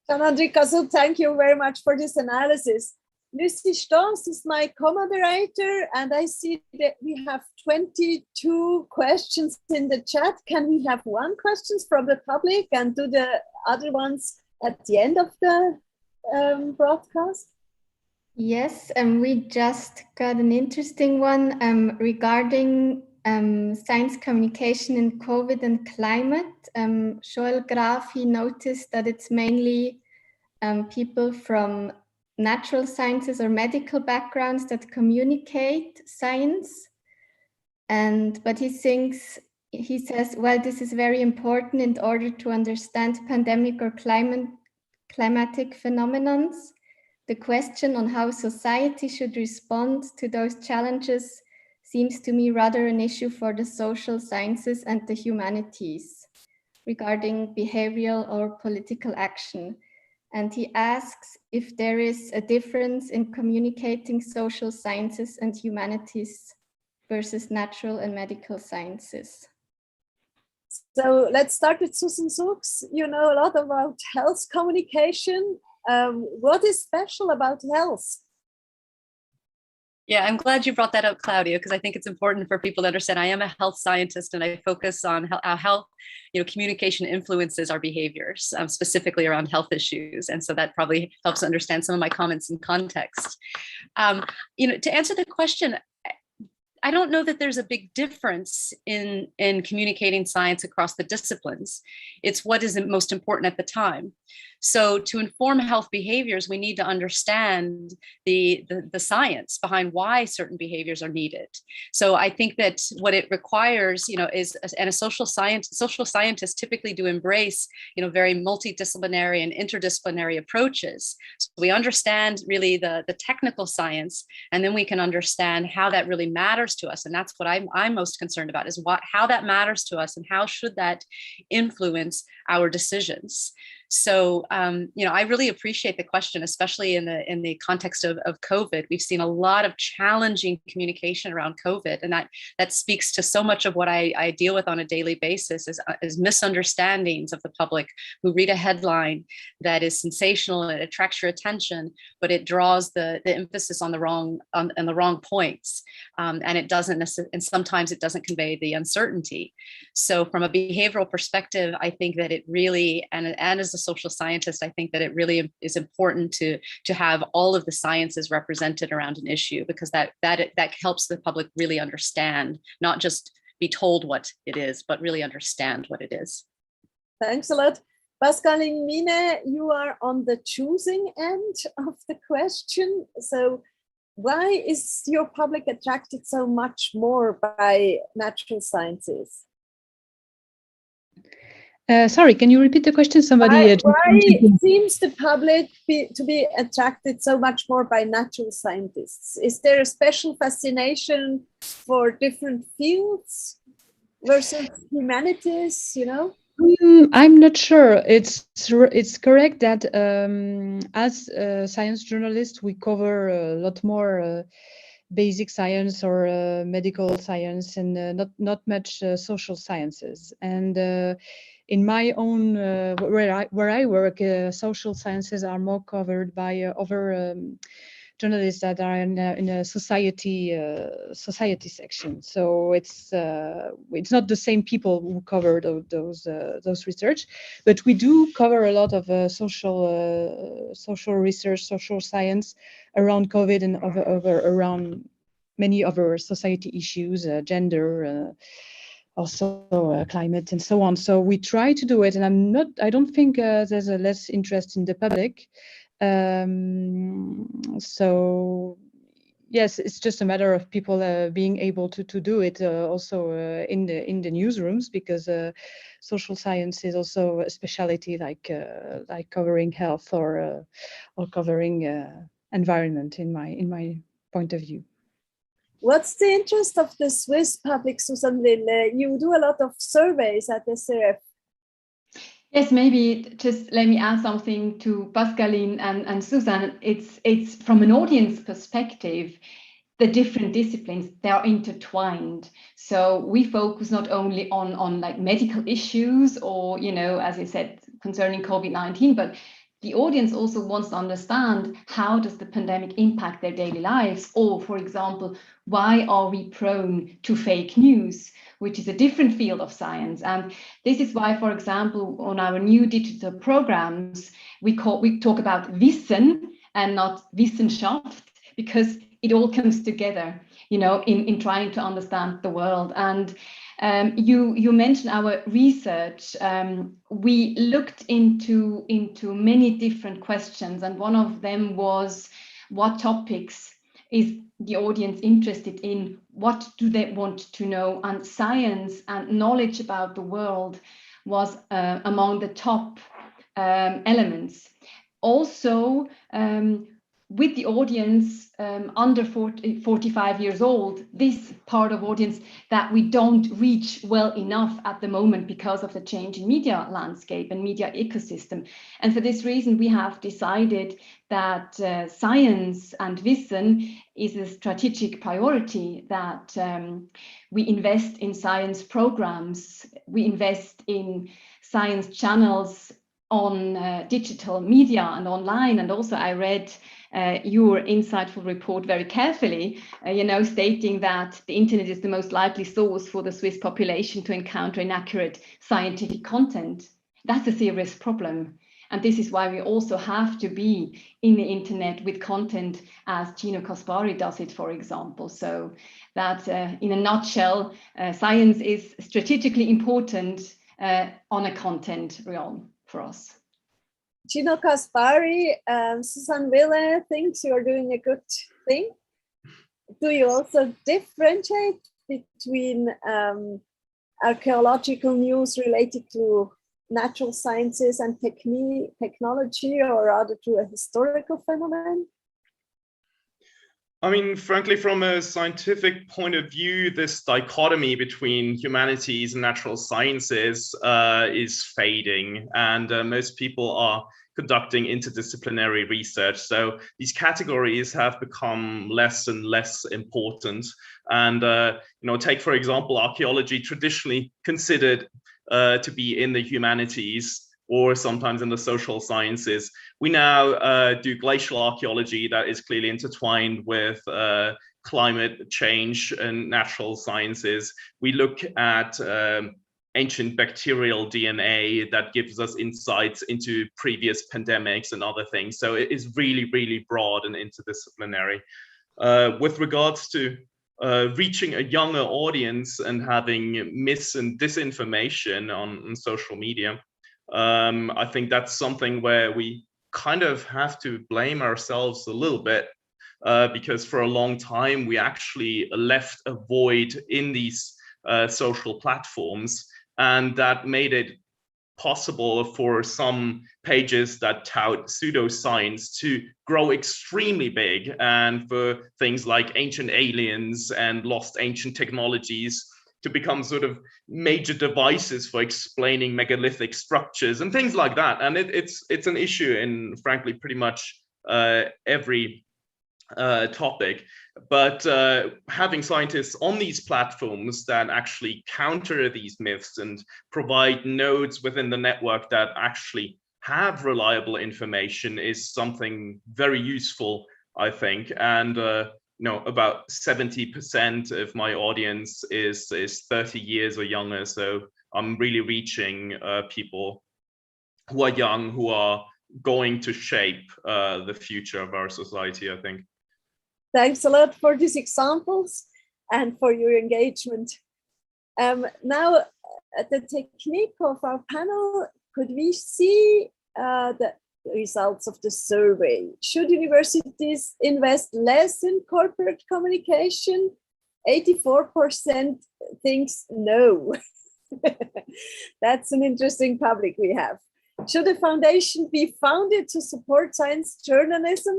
Gian-André Casut, thank you very much for this analysis. Lucy Stoss is my co-moderator, and I see that we have 22 questions in the chat. Can we have one question from the public and do the other ones at the end of the broadcast? Yes, we just got an interesting one regarding science communication in COVID and climate. Joel Graf, he noticed that it's mainly people from natural sciences or medical backgrounds that communicate science. But he says, well, this is very important in order to understand pandemic or climatic phenomena. The question on how society should respond to those challenges seems to me rather an issue for the social sciences and the humanities regarding behavioral or political action. And he asks if there is a difference in communicating social sciences and humanities versus natural and medical sciences. So let's start with Susan Sooks. You know a lot about health communication. What is special about health? Yeah, I'm glad you brought that up, Claudia, because I think it's important for people to understand I am a health scientist and I focus on how communication influences our behaviors, specifically around health issues. And so that probably helps understand some of my comments in context. To answer the question, I don't know that there's a big difference in communicating science across the disciplines. It's what is most important at the time. So to inform health behaviors, we need to understand the science behind why certain behaviors are needed. So I think that what it requires, is, and a social scientists typically do embrace, very multidisciplinary and interdisciplinary approaches. So we understand really the technical science, and then we can understand how that really matters to us. And that's what I'm most concerned about, is how that matters to us and how should that influence our decisions. So, I really appreciate the question, especially in the context of COVID. We've seen a lot of challenging communication around COVID, and that speaks to so much of what I deal with on a daily basis is misunderstandings of the public who read a headline that is sensational and it attracts your attention, but it draws the emphasis on the wrong points, and it doesn't and sometimes it doesn't convey the uncertainty. So, from a behavioral perspective, I think that it really, and as a social scientist, I think that it really is important to have all of the sciences represented around an issue, because that helps the public really understand, not just be told what it is, but really understand what it is. Thanks a lot. Pascaline Mine, you are on the choosing end of the question. So why is your public attracted so much more by natural sciences? Sorry, can you repeat the question? Why seems the public to be attracted so much more by natural scientists? Is there a special fascination for different fields versus humanities, I'm not sure. It's correct that as science journalists, we cover a lot more basic science or medical science, and not much social sciences. And in my own where I work, social sciences are more covered by other journalists that are in a society section. So it's not the same people who cover those research, but we do cover a lot of social research, social science around COVID and around many other society issues, gender. Also climate and so on. So we try to do it, and I don't think there's a less interest in the public. So yes, it's just a matter of people being able to do it also in the newsrooms, because social science is also a specialty like covering health or covering environment in my point of view. What's the interest of the Swiss public, Susan Lille? You do a lot of surveys at SRF. Yes, maybe just let me add something to Pascaline and Susan. It's from an audience perspective, the different disciplines, they are intertwined. So we focus not only on like medical issues or, as I said, concerning COVID-19, but the audience also wants to understand how does the pandemic impact their daily lives, or, for example, why are we prone to fake news, which is a different field of science. And this is why, for example, on our new digital programs, we talk about Wissen and not Wissenschaft, because it all comes together, you know, in trying to understand the world. And you mentioned our research. We looked into many different questions, and one of them was, what topics is the audience interested in? What do they want to know? And science and knowledge about the world was among the top elements. Also, with the audience under 45 years old, this part of audience that we don't reach well enough at the moment because of the change in media landscape and media ecosystem. And for this reason, we have decided that science and Wissen is a strategic priority, that we invest in science programs, we invest in science channels on digital media and online. And also I read your insightful report very carefully, you know, stating that the internet is the most likely source for the Swiss population to encounter inaccurate scientific content. That's a serious problem. And this is why we also have to be in the internet with content as Gino Caspari does it, for example. So that in a nutshell, science is strategically important on a content realm for us. Gino Caspari, Susan Wille thinks you are doing a good thing. Do you also differentiate between archaeological news related to natural sciences and technology, or rather to a historical phenomenon? I mean, frankly, from a scientific point of view, this dichotomy between humanities and natural sciences is fading, and most people are conducting interdisciplinary research. So these categories have become less and less important. And you know, take for example, archaeology, traditionally considered to be in the humanities or sometimes in the social sciences. We now do glacial archaeology that is clearly intertwined with climate change and natural sciences. We look at ancient bacterial DNA that gives us insights into previous pandemics and other things. So it is really, really broad and interdisciplinary. With regards to reaching a younger audience and having mis and disinformation on social media, I think that's something where we kind of have to blame ourselves a little bit, because for a long time we actually left a void in these social platforms, and that made it possible for some pages that tout pseudoscience to grow extremely big, and for things like ancient aliens and lost ancient technologies to become sort of major devices for explaining megalithic structures and things like that. And it's an issue in, frankly, pretty much every topic. But having scientists on these platforms that actually counter these myths and provide nodes within the network that actually have reliable information is something very useful, I think. And you know, about 70% of my audience is 30 years or younger. So I'm really reaching people who are young, who are going to shape the future of our society, I think. Thanks a lot for these examples and for your engagement. Now, at the technique of our panel, could we see the results of the survey? Should universities invest less in corporate communication? 84% thinks no. That's an interesting public we have. Should a foundation be founded to support science journalism?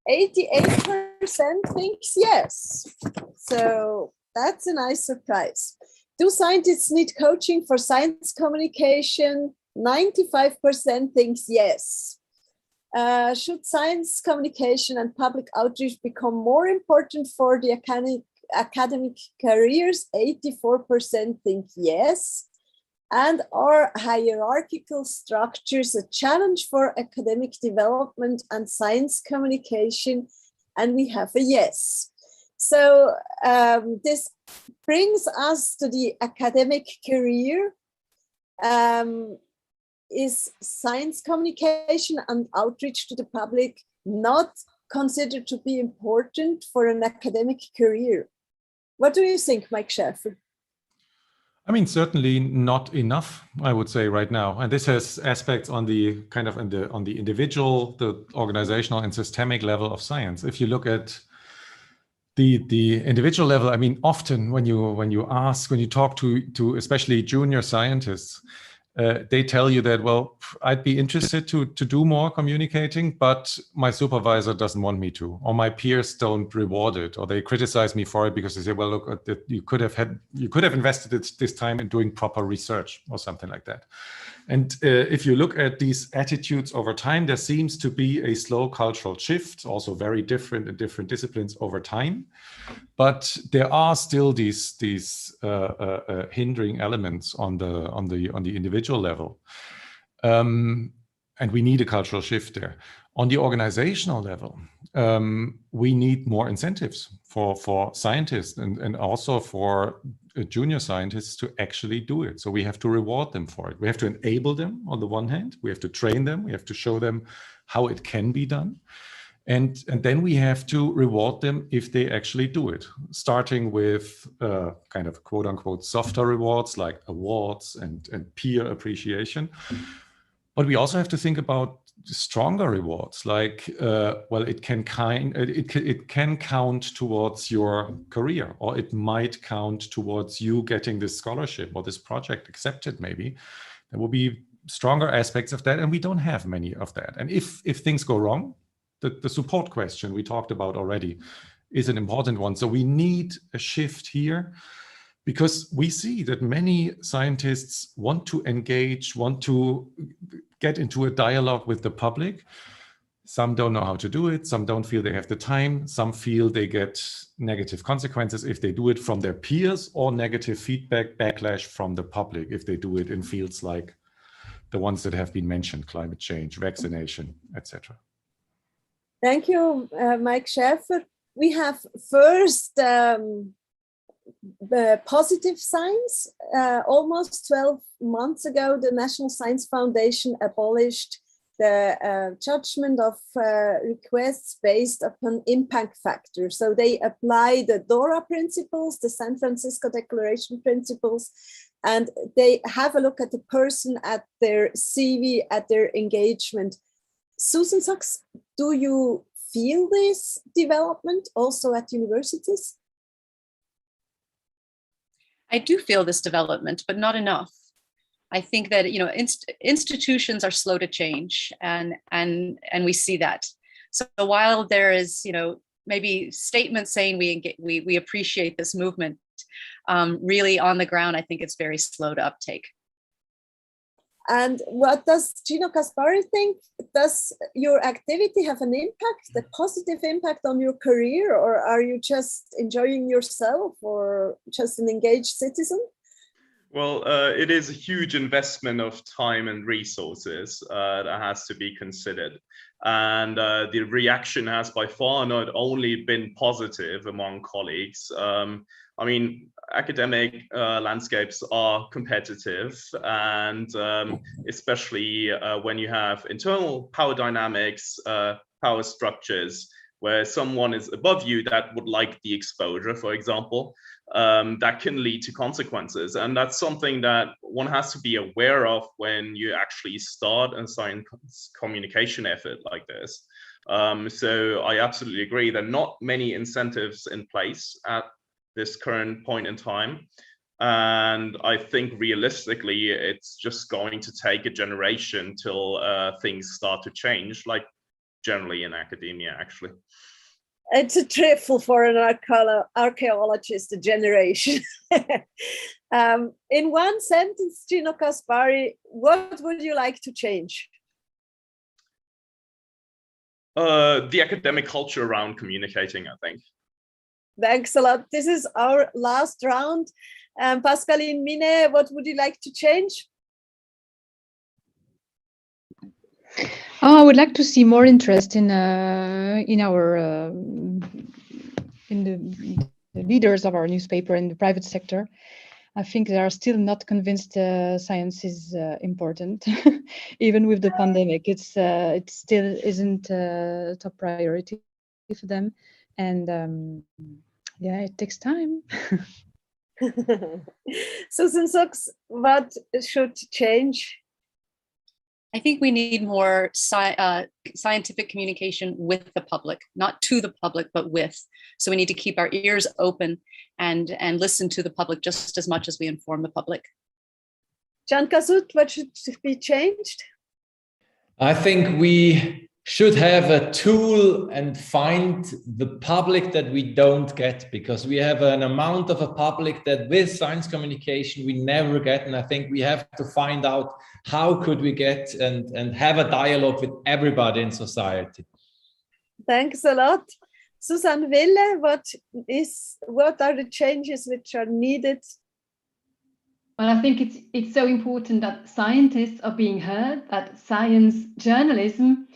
88% thinks yes. So that's a nice surprise. Do scientists need coaching for science communication? 95% thinks yes. Should science communication and public outreach become more important for the academic careers? 84% think yes. And are hierarchical structures a challenge for academic development and science communication? And we have a yes. So this brings us to the academic career. Is science communication and outreach to the public not considered to be important for an academic career? What do you think, Mike Schäfer? I mean, certainly not enough, I would say right now. And this has aspects on the kind of on the individual, the organizational and systemic level of science. If you look at the individual level, I mean, often when you talk to especially junior scientists, they tell you that, well, I'd be interested to do more communicating, but my supervisor doesn't want me to, or my peers don't reward it, or they criticize me for it because they say, well, look, you could have invested this time in doing proper research or something like that. And if you look at these attitudes over time, there seems to be a slow cultural shift, also very different in different disciplines over time. But there are still these hindering elements on the individual level, and we need a cultural shift there. On the organizational level, we need more incentives for scientists and also for junior scientists to actually do it. So we have to reward them for it. We have to enable them on the one hand. We have to train them. We have to show them how it can be done. And then we have to reward them if they actually do it, starting with kind of quote unquote softer rewards like awards and peer appreciation. But we also have to think about stronger rewards, like, well, it can count towards your career, or it might count towards you getting this scholarship or this project accepted. Maybe there will be stronger aspects of that, and we don't have many of that. And if things go wrong, the support question we talked about already is an important one. So we need a shift here, because we see that many scientists want to engage, want to get into a dialogue with the public. Some don't know how to do it. Some don't feel they have the time. Some feel they get negative consequences if they do it from their peers, or negative feedback, backlash from the public if they do it in fields like the ones that have been mentioned, climate change, vaccination, etc. Thank you, Mike Schäfer. We have first the positive science. Almost 12 months ago, the National Science Foundation abolished the judgment of requests based upon impact factors. So they apply the DORA principles, the San Francisco Declaration principles, and they have a look at the person, at their CV, at their engagement. Susan Sachs, do you feel this development also at universities? I do feel this development, but not enough. I think that institutions are slow to change, and we see that. So while there is maybe statements saying we appreciate this movement, really on the ground, I think it's very slow to uptake. And what does Gino Caspari think? Does your activity have an impact, a positive impact on your career, or are you just enjoying yourself, or just an engaged citizen? Well, it is a huge investment of time and resources that has to be considered. And the reaction has by far not only been positive among colleagues. I mean, academic landscapes are competitive, and especially when you have internal power dynamics, power structures, where someone is above you that would like the exposure, for example, that can lead to consequences. And that's something that one has to be aware of when you actually start a science communication effort like this. So I absolutely agree. There are not many incentives in place at this current point in time. And I think realistically, it's just going to take a generation till things start to change, like generally in academia, actually. It's a triple for an archaeologist, a generation. In one sentence, Gino Caspari, what would you like to change? The academic culture around communicating, I think. Thanks a lot. This is our last round. Pascaline, Mine, what would you like to change? Oh, I would like to see more interest in the leaders of our newspaper in the private sector. I think they are still not convinced science is important, even with the pandemic. It still isn't a top priority for them, and yeah, it takes time. Susan Socks, what should change? I think we need more scientific communication with the public, not to the public, but with. So we need to keep our ears open and listen to the public just as much as we inform the public. Can Kasut, what should be changed? I think we should have a tool and find the public that we don't get, because we have an amount of a public that with science communication we never get, and I think we have to find out how could we get and have a dialogue with everybody in society. Thanks a lot. Susan Wille, what are the changes which are needed? Well, I think it's so important that scientists are being heard, that science journalism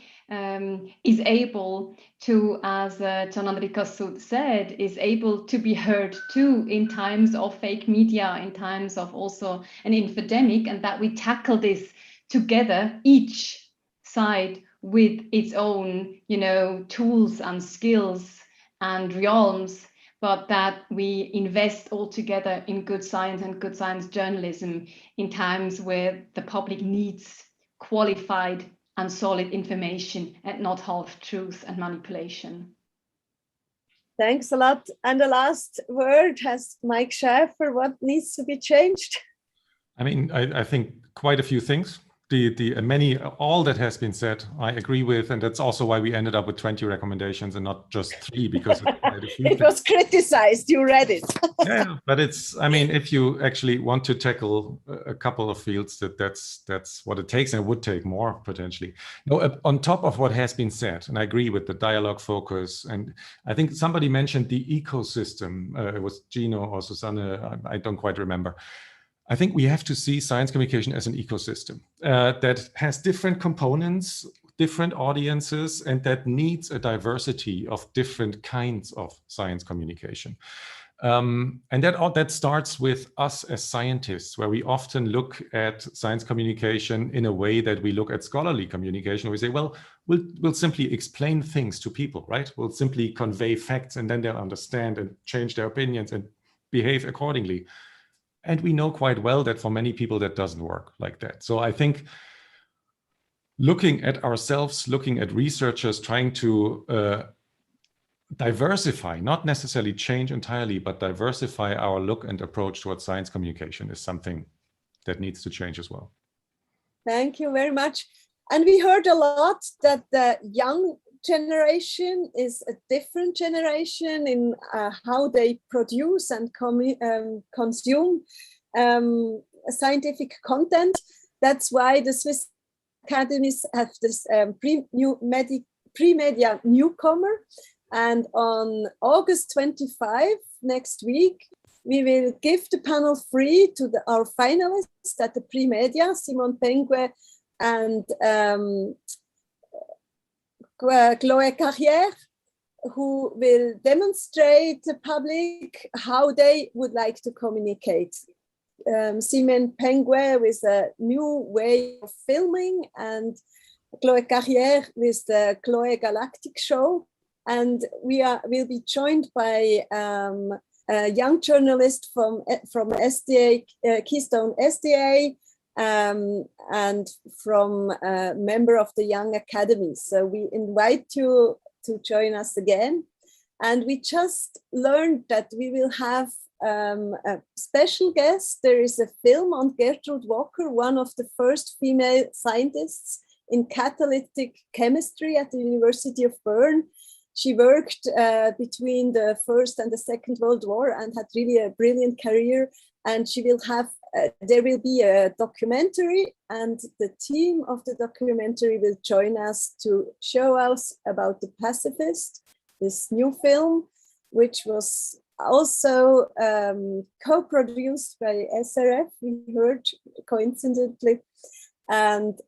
is able to, as John André Kasut said, is able to be heard too in times of fake media, in times of also an infodemic, and that we tackle this together, each side with its own, tools and skills and realms, but that we invest all together in good science and good science journalism in times where the public needs qualified and solid information and not half truth and manipulation. Thanks a lot. And the last word has Mike Schäfer. What needs to be changed? I mean, I think quite a few things. All that has been said, I agree with, and that's also why we ended up with 20 recommendations and not just 3, because it's quite a few it was criticized, you read it. Yeah, but if you actually want to tackle a couple of fields, that's what it takes, and it would take more potentially. No, on top of what has been said, and I agree with the dialogue focus, and I think somebody mentioned the ecosystem. It was Gino or Susanne, I don't quite remember. I think we have to see science communication as an ecosystem that has different components, different audiences, and that needs a diversity of different kinds of science communication. And that starts with us as scientists, where we often look at science communication in a way that we look at scholarly communication. We say, well, we'll simply explain things to people, right? We'll simply convey facts, and then they'll understand and change their opinions and behave accordingly. And we know quite well that for many people that doesn't work like that. So I think looking at ourselves, looking at researchers, trying to diversify, not necessarily change entirely, but diversify our look and approach towards science communication is something that needs to change as well. Thank you very much. And we heard a lot that the young generation is a different generation in how they produce and consume scientific content. That's why the Swiss academies have this pre-media newcomer. And on August 25, next week, we will give the panel free to our finalists at the pre-media, Simone Pengue and Chloé Carrière, who will demonstrate to the public how they would like to communicate. Simone Pengue with a new way of filming, and Chloé Carrière with the Chloé Galactic Show. And will be joined by a young journalist from SDA, Keystone SDA, and from a member of the Young Academy. So we invite you to join us again. And we just learned that we will have a special guest. There is a film on Gertrude Walker, one of the first female scientists in catalytic chemistry at the University of Bern. She worked between the First and the Second World War and had really a brilliant career. And she will have, there will be a documentary, and the team of the documentary will join us to show us about The Pacifist, this new film, which was also co-produced by SRF, we heard coincidentally. And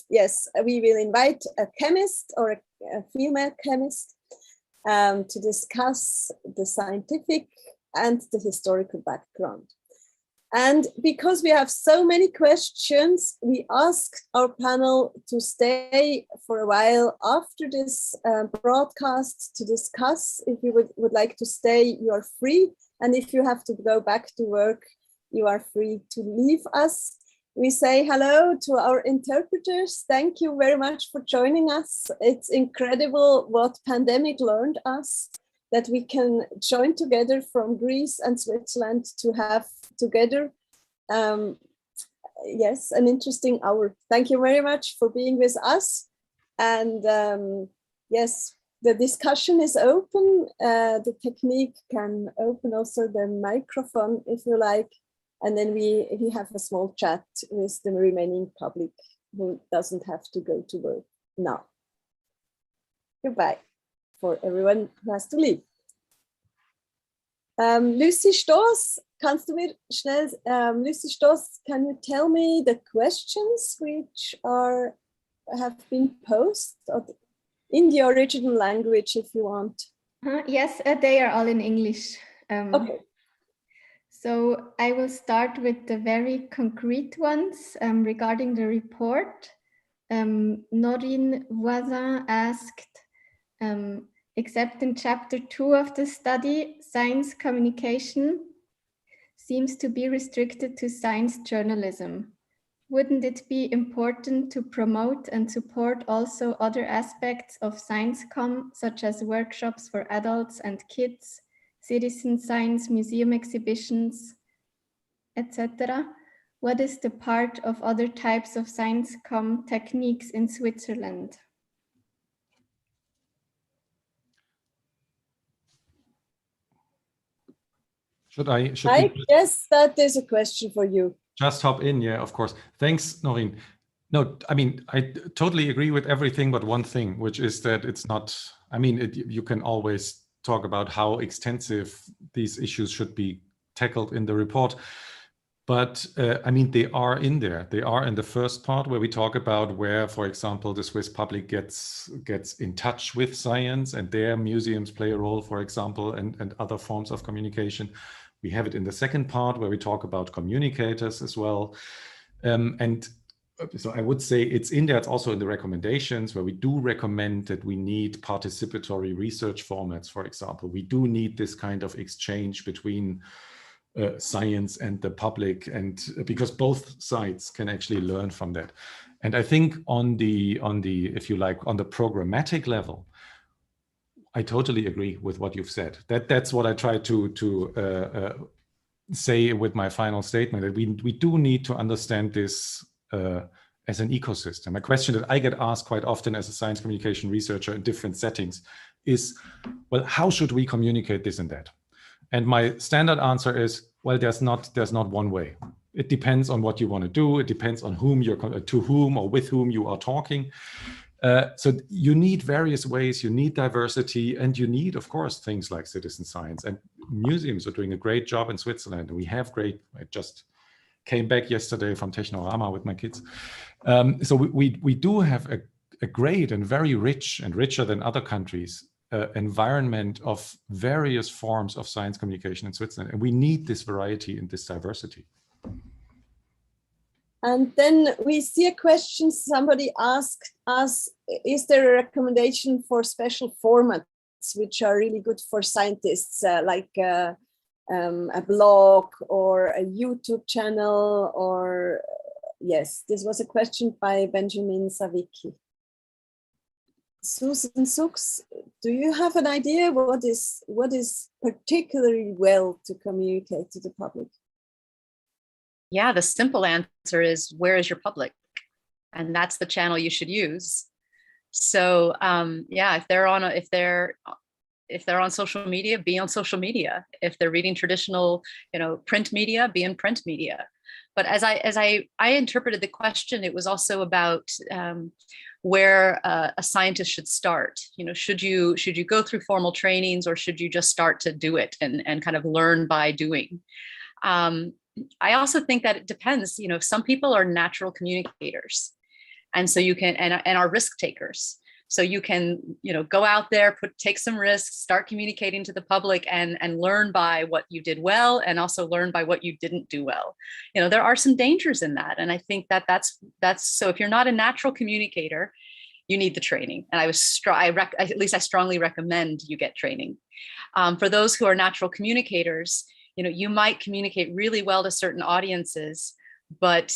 yes, we will invite a chemist or a female chemist to discuss the scientific and the historical background. And because we have so many questions, we asked our panel to stay for a while after this broadcast to discuss. If you would like to stay, you are free. And if you have to go back to work, you are free to leave us. We say hello to our interpreters. Thank you very much for joining us. It's incredible what pandemic learned us, that we can join together from Greece and Switzerland to have together, yes, an interesting hour. Thank you very much for being with us. And yes, the discussion is open. The technique can open also the microphone if you like. And then we have a small chat with the remaining public who doesn't have to go to work now. Goodbye for everyone who has to leave. Lucy Stoss, kannst du mir schnell, Lucy Stoss, can you tell me the questions which have been posted in the original language if you want? Yes, they are all in English. Okay. So I will start with the very concrete ones regarding the report. Norine Voisin asked, except in chapter 2 of the study, science communication seems to be restricted to science journalism. Wouldn't it be important to promote and support also other aspects of science comm, such as workshops for adults and kids, citizen science, museum exhibitions, etc.? What is the part of other types of science comm techniques in Switzerland? Yes, that is a question for you. Just hop in, yeah, of course. Thanks, Noreen. No, I mean, I totally agree with everything but one thing, which is that it's not, I mean, you can always talk about how extensive these issues should be tackled in the report. But I mean, they are in there. They are in the first part where we talk about where, for example, the Swiss public gets in touch with science and their museums play a role, for example, and other forms of communication. We have it in the second part where we talk about communicators as well. And so I would say it's in there. It's also in the recommendations where we do recommend that we need participatory research formats, for example. We do need this kind of exchange between science and the public, and because both sides can actually learn from that. And I think on the if you like, on the programmatic level, I totally agree with what you've said. That's what I try to say with my final statement, that we do need to understand this as an ecosystem. A question that I get asked quite often as a science communication researcher in different settings is, well, how should we communicate this and that? And my standard answer is, well, there's not one way. It depends on what you want to do. It depends on whom to whom or with whom you are talking. So you need various ways, you need diversity, and you need, of course, things like citizen science. And museums are doing a great job in Switzerland. We have I just came back yesterday from Technorama with my kids. So we do have a great and very rich, and richer than other countries, environment of various forms of science communication in Switzerland. And we need this variety and this diversity. And then we see a question, somebody asked us, is there a recommendation for special formats which are really good for scientists, like a blog or a YouTube channel, or yes, this was a question by Benjamin Savicki. Susan Sux, do you have an idea what is particularly well to communicate to the public? Yeah, the simple answer is, where is your public? And that's the channel you should use. So yeah, if they're on social media, be on social media. If they're reading traditional, print media, be in print media. But as I interpreted the question, it was also about where a scientist should start. You know, should you go through formal trainings, or should you just start to do it and kind of learn by doing? I also think that it depends. You know, some people are natural communicators, and so you can and are risk takers. So you can, you know, go out there, take some risks, start communicating to the public, and learn by what you did well, and also learn by what you didn't do well. You know, there are some dangers in that, and I think that's so. If you're not a natural communicator, you need the training, and I strongly recommend you get training. For those who are natural communicators, you know, you might communicate really well to certain audiences, but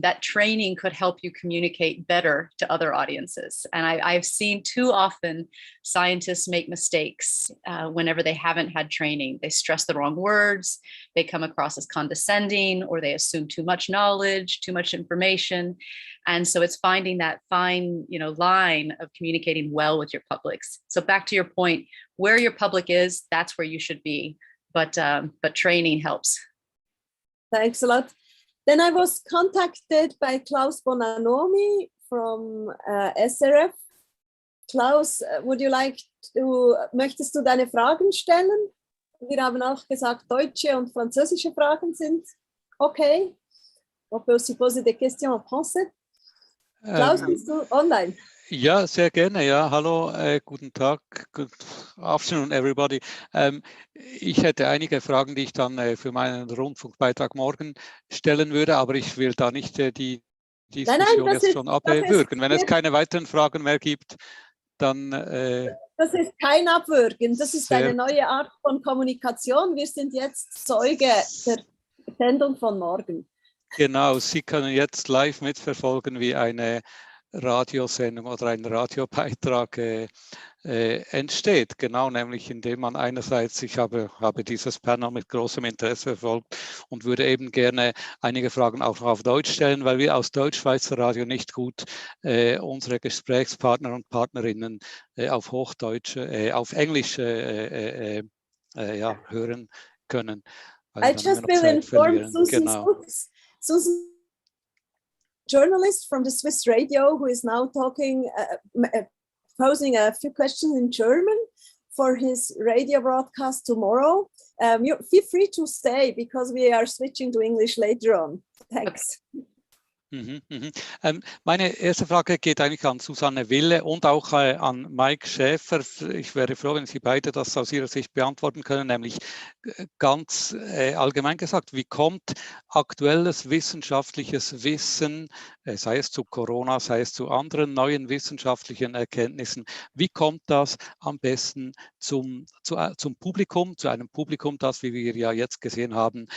that training could help you communicate better to other audiences. And I've seen too often scientists make mistakes whenever they haven't had training. They stress the wrong words, they come across as condescending, or they assume too much knowledge, too much information. And so it's finding that fine, you know, line of communicating well with your publics. So back to your point, where your public is, that's where you should be. But training helps. Thanks a lot. Then I was contacted by Klaus Bonanomi from SRF. Klaus, möchtest du deine Fragen stellen? Wir haben auch gesagt, deutsche und französische Fragen sind okay. On peut aussi poser des questions en français. Klaus, bist du online? Ja, sehr gerne. Ja, hallo, guten Tag, good afternoon, everybody. Ich hätte einige Fragen, die ich dann für meinen Rundfunkbeitrag morgen stellen würde, aber ich will da nicht die Diskussion jetzt schon abwürgen. Wenn es keine weiteren Fragen mehr gibt, dann... Das ist kein Abwürgen, das ist eine neue Art von Kommunikation. Wir sind jetzt Zeuge der Sendung von morgen. Genau, Sie können jetzt live mitverfolgen, wie eine Radiosendung oder ein Radiobeitrag entsteht, genau, nämlich indem man einerseits, ich habe dieses Panel mit großem Interesse verfolgt und würde eben gerne einige Fragen auch noch auf Deutsch stellen, weil wir aus Deutschschweizer Radio nicht gut unsere Gesprächspartner und Partnerinnen auf Hochdeutsch, auf Englisch hören können. I just will inform Susan, journalist from the Swiss radio, who is now talking, posing a few questions in German for his radio broadcast tomorrow. Feel free to stay because we are switching to English later on. Thanks. Meine erste Frage geht eigentlich an Susanne Wille und auch an Mike Schäfer. Ich wäre froh, wenn Sie beide das aus Ihrer Sicht beantworten können, nämlich ganz allgemein gesagt, wie kommt aktuelles wissenschaftliches Wissen, sei es zu Corona, sei es zu anderen neuen wissenschaftlichen Erkenntnissen, wie kommt das am besten zum Publikum, zu einem Publikum, das, wie wir ja jetzt gesehen haben,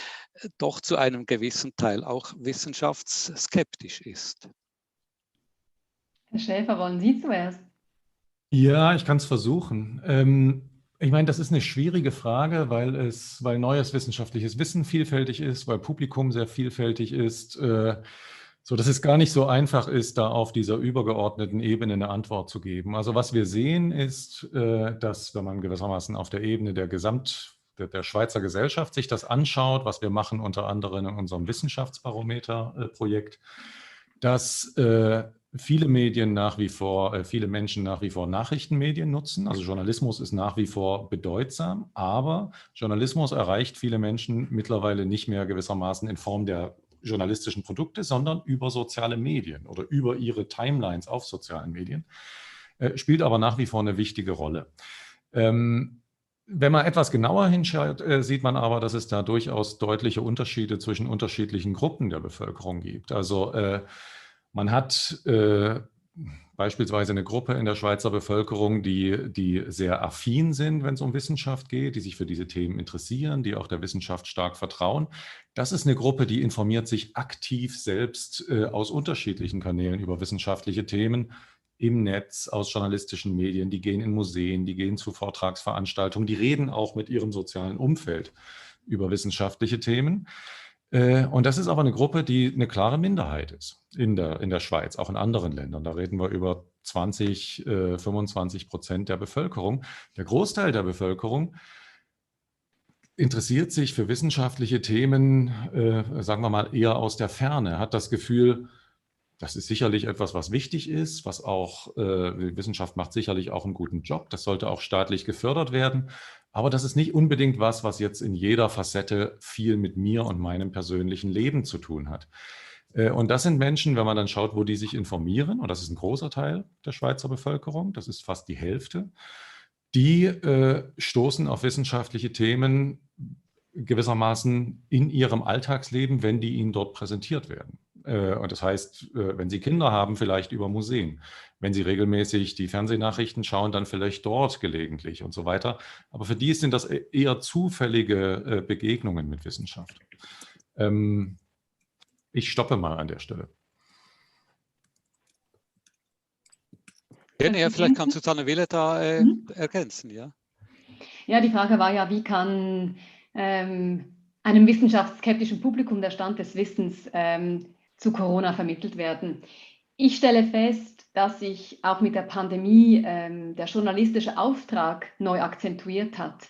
doch zu einem gewissen Teil auch wissenschaftsskeptisch ist? Herr Schäfer, wollen Sie zuerst? Ja, ich kann es versuchen. Ich meine, das ist eine schwierige Frage, weil neues wissenschaftliches Wissen vielfältig ist, weil Publikum sehr vielfältig ist, so dass es gar nicht so einfach ist, da auf dieser übergeordneten Ebene eine Antwort zu geben. Also was wir sehen ist, dass, wenn man gewissermaßen auf der Ebene der Schweizer Gesellschaft sich das anschaut, was wir machen unter anderem in unserem Wissenschaftsbarometer-Projekt, dass viele Menschen nach wie vor Nachrichtenmedien nutzen. Also Journalismus ist nach wie vor bedeutsam, aber Journalismus erreicht viele Menschen mittlerweile nicht mehr gewissermaßen in Form der journalistischen Produkte, sondern über soziale Medien oder über ihre Timelines auf sozialen Medien, spielt aber nach wie vor eine wichtige Rolle. Wenn man etwas genauer hinschaut, sieht man aber, dass es da durchaus deutliche Unterschiede zwischen unterschiedlichen Gruppen der Bevölkerung gibt. Also man hat beispielsweise eine Gruppe in der Schweizer Bevölkerung, die sehr affin sind, wenn es um Wissenschaft geht, die sich für diese Themen interessieren, die auch der Wissenschaft stark vertrauen. Das ist eine Gruppe, die informiert sich aktiv selbst aus unterschiedlichen Kanälen über wissenschaftliche Themen im Netz, aus journalistischen Medien, die gehen in Museen, die gehen zu Vortragsveranstaltungen, die reden auch mit ihrem sozialen Umfeld über wissenschaftliche Themen. Und das ist aber eine Gruppe, die eine klare Minderheit ist in der Schweiz, auch in anderen Ländern. Da reden wir über 25% der Bevölkerung. Der Großteil der Bevölkerung interessiert sich für wissenschaftliche Themen, sagen wir mal, eher aus der Ferne, hat das Gefühl, das ist sicherlich etwas, was wichtig ist, was auch, die Wissenschaft macht sicherlich auch einen guten Job, das sollte auch staatlich gefördert werden, aber das ist nicht unbedingt was jetzt in jeder Facette viel mit mir und meinem persönlichen Leben zu tun hat. Und das sind Menschen, wenn man dann schaut, wo die sich informieren, und das ist ein großer Teil der Schweizer Bevölkerung, das ist fast die Hälfte, die stoßen auf wissenschaftliche Themen gewissermaßen in ihrem Alltagsleben, wenn die ihnen dort präsentiert werden. Und das heißt, wenn sie Kinder haben, vielleicht über Museen. Wenn sie regelmäßig die Fernsehnachrichten schauen, dann vielleicht dort gelegentlich und so weiter. Aber für die sind das eher zufällige Begegnungen mit Wissenschaft. Ich stoppe mal an der Stelle. Ja, vielleicht kann Susanne Wille da ergänzen, ja. Ja, die Frage war ja, wie kann einem wissenschaftsskeptischen Publikum der Stand des Wissens zu Corona vermittelt werden. Ich stelle fest, dass sich auch mit der Pandemie der journalistische Auftrag neu akzentuiert hat.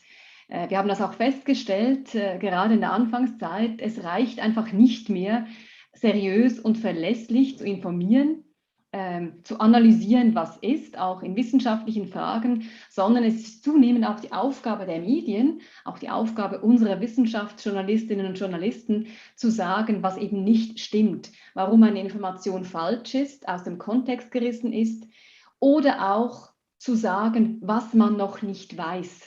Wir haben das auch festgestellt, gerade in der Anfangszeit, es reicht einfach nicht mehr, seriös und verlässlich zu informieren, zu analysieren, was ist, auch in wissenschaftlichen Fragen, sondern es ist zunehmend auch die Aufgabe der Medien, auch die Aufgabe unserer Wissenschaftsjournalistinnen und Journalisten, zu sagen, was eben nicht stimmt, warum eine Information falsch ist, aus dem Kontext gerissen ist, oder auch zu sagen, was man noch nicht weiß,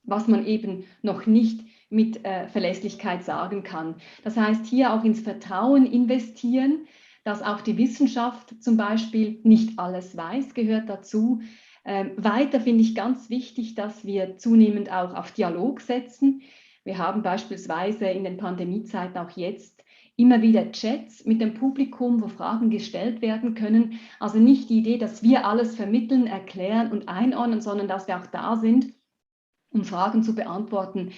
was man eben noch nicht mit Verlässlichkeit sagen kann. Das heißt, hier auch ins Vertrauen investieren, dass auch die Wissenschaft zum Beispiel nicht alles weiß, gehört dazu. Weiter finde ich ganz wichtig, dass wir zunehmend auch auf Dialog setzen. Wir haben beispielsweise in den Pandemiezeiten auch jetzt immer wieder Chats mit dem Publikum, wo Fragen gestellt werden können. Also nicht die Idee, dass wir alles vermitteln, erklären und einordnen, sondern dass wir auch da sind, um Fragen zu beantworten,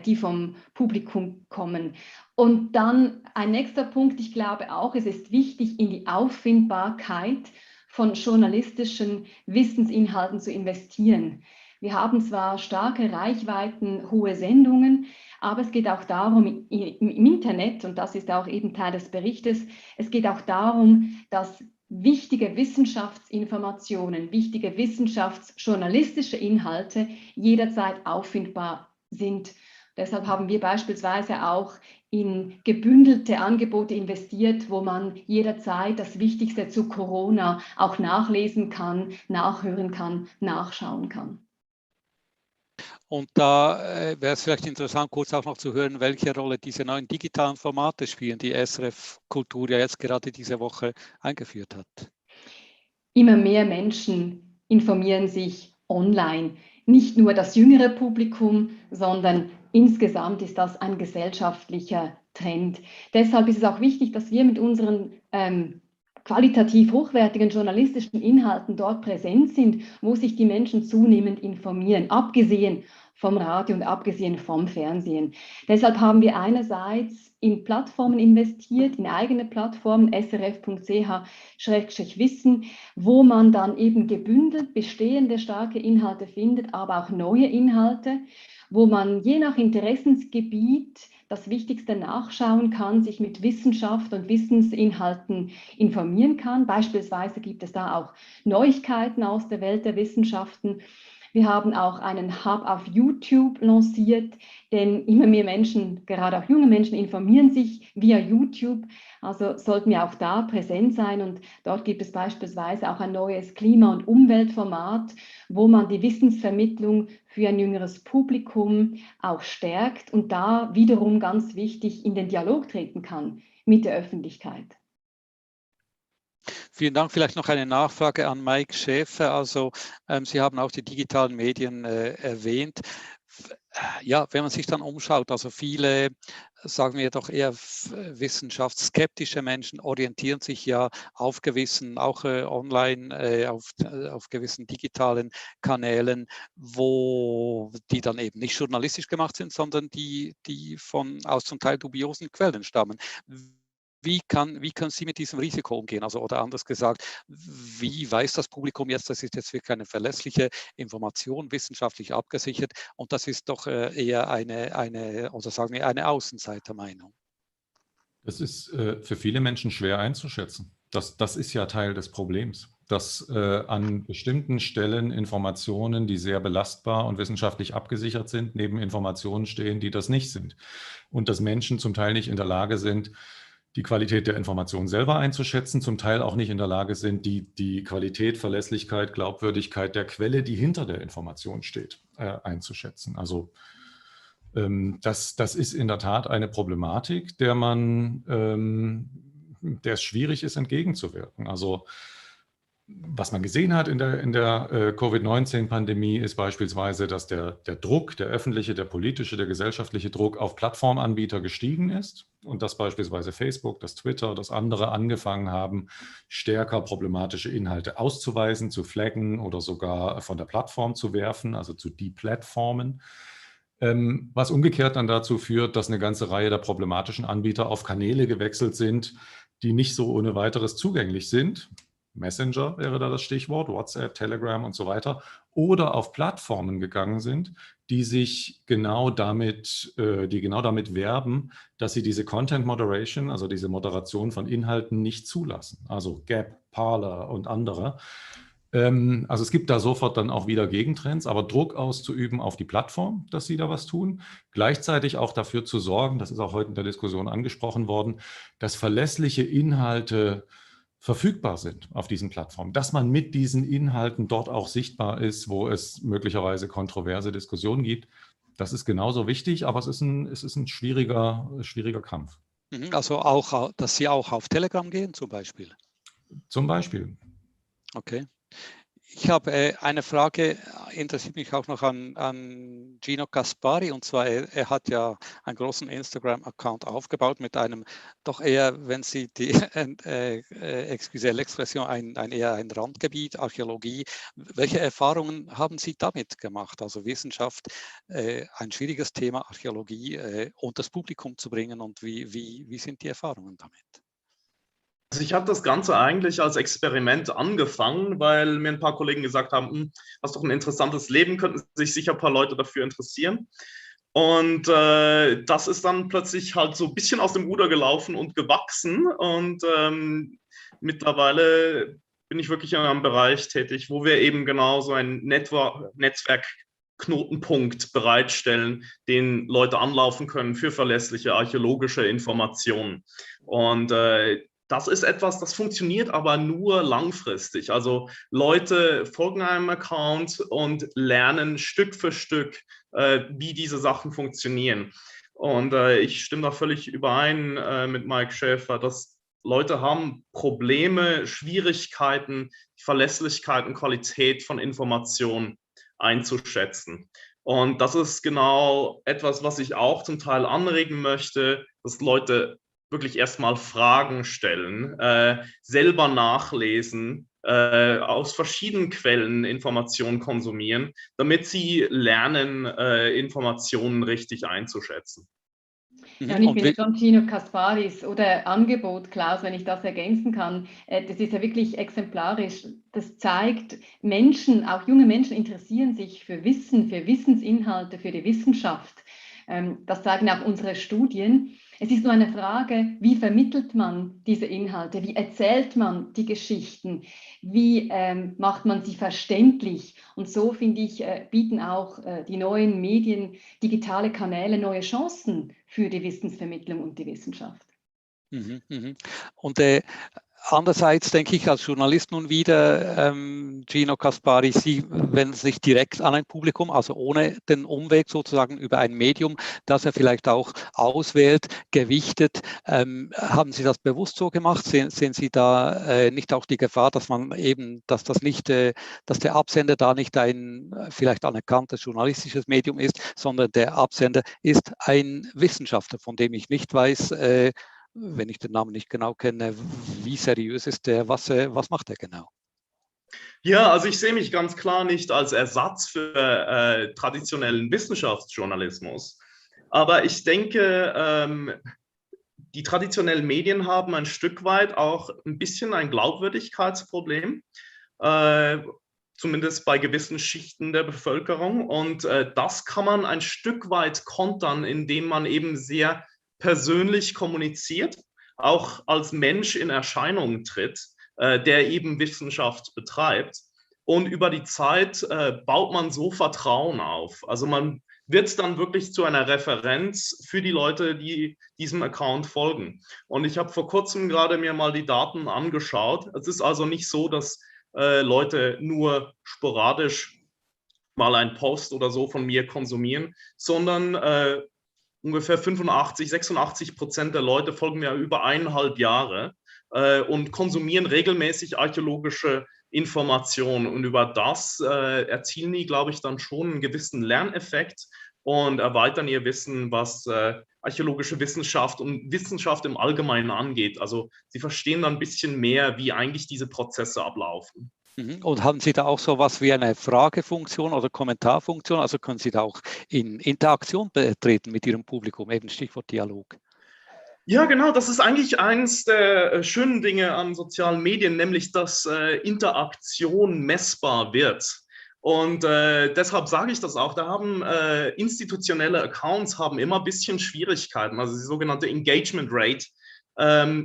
die vom Publikum kommen. Und dann ein nächster Punkt, ich glaube auch, es ist wichtig, in die Auffindbarkeit von journalistischen Wissensinhalten zu investieren. Wir haben zwar starke Reichweiten, hohe Sendungen, aber es geht auch darum, im Internet, und das ist auch eben Teil des Berichtes, es geht auch darum, dass wichtige Wissenschaftsinformationen, wichtige wissenschaftsjournalistische Inhalte jederzeit auffindbar sind. Deshalb haben wir beispielsweise auch in gebündelte Angebote investiert, wo man jederzeit das Wichtigste zu Corona auch nachlesen kann, nachhören kann, nachschauen kann. Und da wäre es vielleicht interessant, kurz auch noch zu hören, welche Rolle diese neuen digitalen Formate spielen, die SRF-Kultur ja jetzt gerade diese Woche eingeführt hat. Immer mehr Menschen informieren sich online. Nicht nur das jüngere Publikum, sondern insgesamt ist das ein gesellschaftlicher Trend. Deshalb ist es auch wichtig, dass wir mit unseren qualitativ hochwertigen journalistischen Inhalten dort präsent sind, wo sich die Menschen zunehmend informieren, abgesehen vom Radio und abgesehen vom Fernsehen. Deshalb haben wir einerseits in Plattformen investiert, in eigene Plattformen, srf.ch/wissen, wo man dann eben gebündelt bestehende starke Inhalte findet, aber auch neue Inhalte, wo man je nach Interessensgebiet das Wichtigste nachschauen kann, sich mit Wissenschaft und Wissensinhalten informieren kann. Beispielsweise gibt es da auch Neuigkeiten aus der Welt der Wissenschaften. Wir haben auch einen Hub auf YouTube lanciert, denn immer mehr Menschen, gerade auch junge Menschen, informieren sich via YouTube. Also sollten wir auch da präsent sein, und dort gibt es beispielsweise auch ein neues Klima- und Umweltformat, wo man die Wissensvermittlung für ein jüngeres Publikum auch stärkt und da wiederum ganz wichtig in den Dialog treten kann mit der Öffentlichkeit. Vielen Dank. Vielleicht noch eine Nachfrage an Mike Schäfer. Also Sie haben auch die digitalen Medien erwähnt. Ja, wenn man sich dann umschaut, also viele, sagen wir doch eher wissenschaftsskeptische Menschen orientieren sich ja auf gewissen, auch online, auf gewissen digitalen Kanälen, wo die dann eben nicht journalistisch gemacht sind, sondern die aus zum Teil dubiosen Quellen stammen. wie können Sie mit diesem Risiko umgehen? Also, oder anders gesagt, wie weiß das Publikum jetzt, das ist jetzt wirklich eine verlässliche Information, wissenschaftlich abgesichert, und das ist doch eher eine Außenseitermeinung? Das ist für viele Menschen schwer einzuschätzen. Das ist ja Teil des Problems, dass an bestimmten Stellen Informationen, die sehr belastbar und wissenschaftlich abgesichert sind, neben Informationen stehen, die das nicht sind. Und dass Menschen zum Teil nicht in der Lage sind, die Qualität der Information selber einzuschätzen, zum Teil auch nicht in der Lage sind, die Qualität, Verlässlichkeit, Glaubwürdigkeit der Quelle, die hinter der Information steht, einzuschätzen. Also das ist in der Tat eine Problematik, der es schwierig ist, entgegenzuwirken. Also was man gesehen hat in der Covid-19-Pandemie ist beispielsweise, dass der Druck, der öffentliche, der politische, der gesellschaftliche Druck auf Plattformanbieter gestiegen ist und dass beispielsweise Facebook, das Twitter, das andere angefangen haben, stärker problematische Inhalte auszuweisen, zu flaggen oder sogar von der Plattform zu werfen, also zu deplatformen. Was umgekehrt dann dazu führt, dass eine ganze Reihe der problematischen Anbieter auf Kanäle gewechselt sind, die nicht so ohne weiteres zugänglich sind. Messenger wäre da das Stichwort, WhatsApp, Telegram und so weiter, oder auf Plattformen gegangen sind, die genau damit werben, dass sie diese Content Moderation, also diese Moderation von Inhalten, nicht zulassen. Also Gap, Parler und andere. Also es gibt da sofort dann auch wieder Gegentrends, aber Druck auszuüben auf die Plattform, dass sie da was tun, gleichzeitig auch dafür zu sorgen, das ist auch heute in der Diskussion angesprochen worden, dass verlässliche Inhalte verfügbar sind auf diesen Plattformen, dass man mit diesen Inhalten dort auch sichtbar ist, wo es möglicherweise kontroverse Diskussionen gibt. Das ist genauso wichtig, aber es ist ein schwieriger Kampf. Also auch, dass Sie auch auf Telegram gehen zum Beispiel? Zum Beispiel. Okay. Ich habe eine Frage, interessiert mich auch noch an Gino Caspari, und zwar, er hat ja einen großen Instagram-Account aufgebaut mit einem doch eher, wenn Sie die, excusez l'expression, eher ein Randgebiet, Archäologie. Welche Erfahrungen haben Sie damit gemacht? Also Wissenschaft, ein schwieriges Thema, Archäologie, und das Publikum zu bringen, und wie sind die Erfahrungen damit? Also ich habe das Ganze eigentlich als Experiment angefangen, weil mir ein paar Kollegen gesagt haben, hast doch ein interessantes Leben, könnten sich sicher ein paar Leute dafür interessieren. Und das ist dann plötzlich halt so ein bisschen aus dem Ruder gelaufen und gewachsen. Und mittlerweile bin ich wirklich in einem Bereich tätig, wo wir eben genau so ein Netzwerkknotenpunkt bereitstellen, den Leute anlaufen können für verlässliche archäologische Informationen. Und das ist etwas, das funktioniert aber nur langfristig. Also Leute folgen einem Account und lernen Stück für Stück, wie diese Sachen funktionieren. Und ich stimme da völlig überein mit Mike Schäfer, dass Leute haben Probleme, Schwierigkeiten, Verlässlichkeit und Qualität von Informationen einzuschätzen. Und das ist genau etwas, was ich auch zum Teil anregen möchte, dass Leute wirklich erstmal Fragen stellen, selber nachlesen, aus verschiedenen Quellen Informationen konsumieren, damit sie lernen, Informationen richtig einzuschätzen. Ja, und ich bin schon Gino Casparis oder Angebot, Klaus, wenn ich das ergänzen kann. Das ist ja wirklich exemplarisch. Das zeigt, Menschen, auch junge Menschen, interessieren sich für Wissen, für Wissensinhalte, für die Wissenschaft. Das zeigen auch unsere Studien. Es ist nur eine Frage, wie vermittelt man diese Inhalte, wie erzählt man die Geschichten, wie macht man sie verständlich. Und so, finde ich, bieten auch die neuen Medien, digitale Kanäle neue Chancen für die Wissensvermittlung und die Wissenschaft. Und andererseits denke ich als Journalist nun wieder, Gino Caspari, Sie wenden sich direkt an ein Publikum, also ohne den Umweg sozusagen über ein Medium, das er vielleicht auch auswählt, gewichtet. Haben Sie das bewusst so gemacht? Sehen Sie da nicht auch die Gefahr, dass man eben, dass der Absender da nicht ein vielleicht anerkanntes journalistisches Medium ist, sondern der Absender ist ein Wissenschaftler, von dem ich nicht weiß, wenn ich den Namen nicht genau kenne, wie seriös ist der, was macht er genau? Ja, also ich sehe mich ganz klar nicht als Ersatz für traditionellen Wissenschaftsjournalismus. Aber ich denke, die traditionellen Medien haben ein Stück weit auch ein bisschen ein Glaubwürdigkeitsproblem, zumindest bei gewissen Schichten der Bevölkerung. Und das kann man ein Stück weit kontern, indem man eben sehr persönlich kommuniziert, auch als Mensch in Erscheinung tritt, der eben Wissenschaft betreibt. Und über die Zeit baut man so Vertrauen auf. Also man wird dann wirklich zu einer Referenz für die Leute, die diesem Account folgen. Und ich habe vor kurzem gerade mir mal die Daten angeschaut. Es ist also nicht so, dass Leute nur sporadisch mal einen Post oder so von mir konsumieren, sondern ungefähr 86% der Leute folgen mir über 1,5 Jahre und konsumieren regelmäßig archäologische Informationen. Und über das erzielen die, glaube ich, dann schon einen gewissen Lerneffekt und erweitern ihr Wissen, was archäologische Wissenschaft und Wissenschaft im Allgemeinen angeht. Also sie verstehen dann ein bisschen mehr, wie eigentlich diese Prozesse ablaufen. Und haben Sie da auch so was wie eine Fragefunktion oder Kommentarfunktion? Also können Sie da auch in Interaktion treten mit Ihrem Publikum, eben Stichwort Dialog? Ja, genau, das ist eigentlich eines der schönen Dinge an sozialen Medien, nämlich dass Interaktion messbar wird. Und deshalb sage ich das auch, da haben institutionelle Accounts haben immer ein bisschen Schwierigkeiten. Also die sogenannte Engagement Rate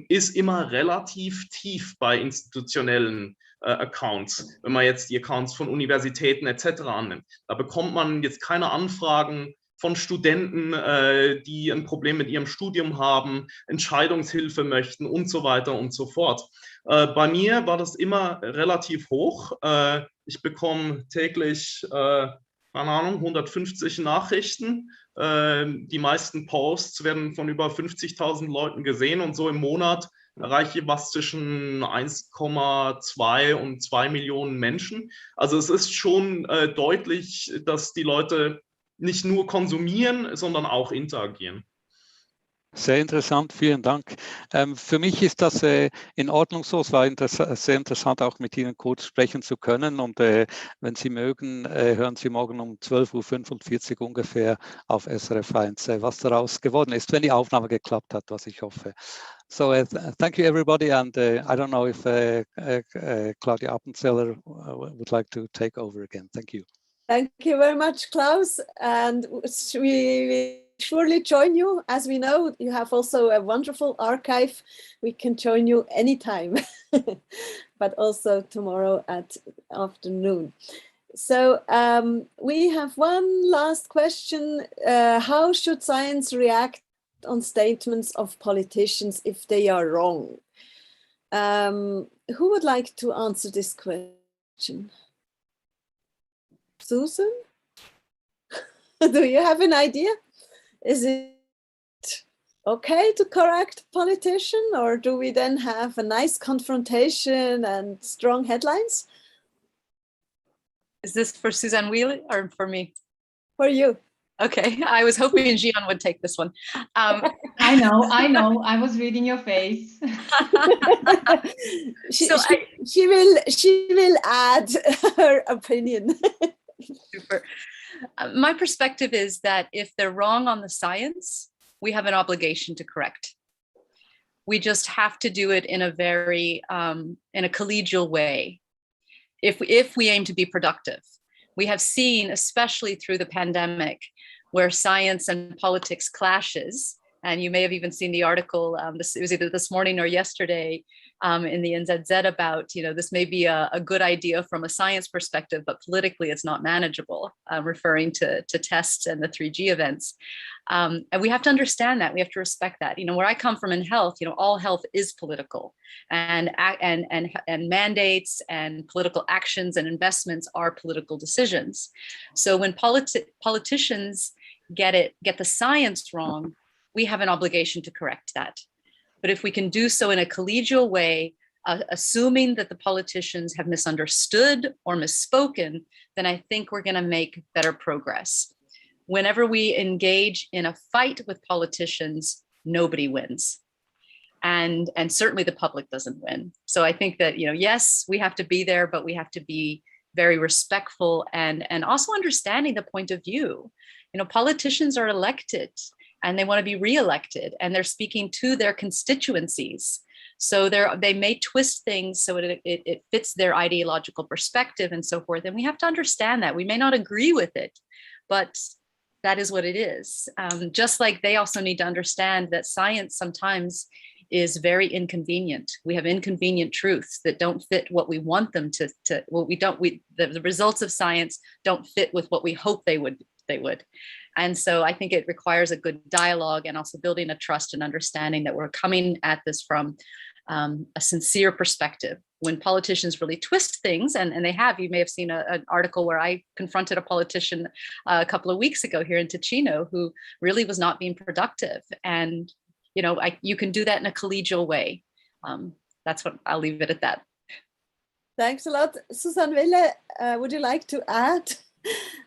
ist immer relativ tief bei institutionellen Accounts, wenn man jetzt die Accounts von Universitäten etc. annimmt. Da bekommt man jetzt keine Anfragen von Studenten, die ein Problem mit ihrem Studium haben, Entscheidungshilfe möchten und so weiter und so fort. Bei mir war das immer relativ hoch. Ich bekomme täglich, keine Ahnung, 150 Nachrichten. Die meisten Posts werden von über 50.000 Leuten gesehen und so im Monat erreiche ich was zwischen 1,2 und 2 Millionen Menschen. Also es ist schon deutlich, dass die Leute nicht nur konsumieren, sondern auch interagieren. Sehr interessant, vielen Dank. Für mich ist das in Ordnung so. Es war sehr interessant, auch mit Ihnen kurz sprechen zu können. Und wenn Sie mögen, hören Sie morgen um 12:45 Uhr ungefähr auf SRF 1, was daraus geworden ist, wenn die Aufnahme geklappt hat, was ich hoffe. So thank you, everybody. And I don't know if Claudia Appenzeller would like to take over again. Thank you. Thank you very much, Klaus. And we surely join you. As we know, you have also a wonderful archive. We can join you anytime, but also tomorrow at afternoon. So we have one last question. How should science react on statements of politicians if they are wrong? Who would like to answer this question? Susan? Do you have an idea? Is it okay to correct a politician, or do we then have a nice confrontation and strong headlines? Is this for Suzanne Wheeler or for me? For you. Okay, I was hoping Gian would take this one. I know. I was reading your face. she will add her opinion. Super. My perspective is that if they're wrong on the science, we have an obligation to correct. We just have to do it in a very in a collegial way. If we aim to be productive, we have seen, especially through the pandemic, where science and politics clashes. And you may have even seen the article, it was either this morning or yesterday in the NZZ about, this may be a good idea from a science perspective, but politically it's not manageable, referring to tests and the 3G events. And we have to understand that, we have to respect that. Where I come from in health, all health is political, and mandates and political actions and investments are political decisions. So when politicians get the science wrong, we have an obligation to correct that. But if we can do so in a collegial way, assuming that the politicians have misunderstood or misspoken, then I think we're going to make better progress. Whenever we engage in a fight with politicians, nobody wins. And certainly the public doesn't win. So I think that, yes, we have to be there, but we have to be very respectful and also understanding the point of view. Politicians are elected and they want to be re-elected, and they're speaking to their constituencies. So they may twist things so it fits their ideological perspective and so forth. And we have to understand that. We may not agree with it, but that is what it is. Just like they also need to understand that science sometimes is very inconvenient. We have inconvenient truths that don't fit what we want them to the results of science don't fit with what we hope they would. And so I think it requires a good dialogue and also building a trust and understanding that we're coming at this from a sincere perspective. When politicians really twist things, and they have, you may have seen an article where I confronted a politician a couple of weeks ago here in Ticino who really was not being productive. And, you know, you can do that in a collegial way. That's what I'll leave it at that. Thanks a lot. Susanne Wille, would you like to add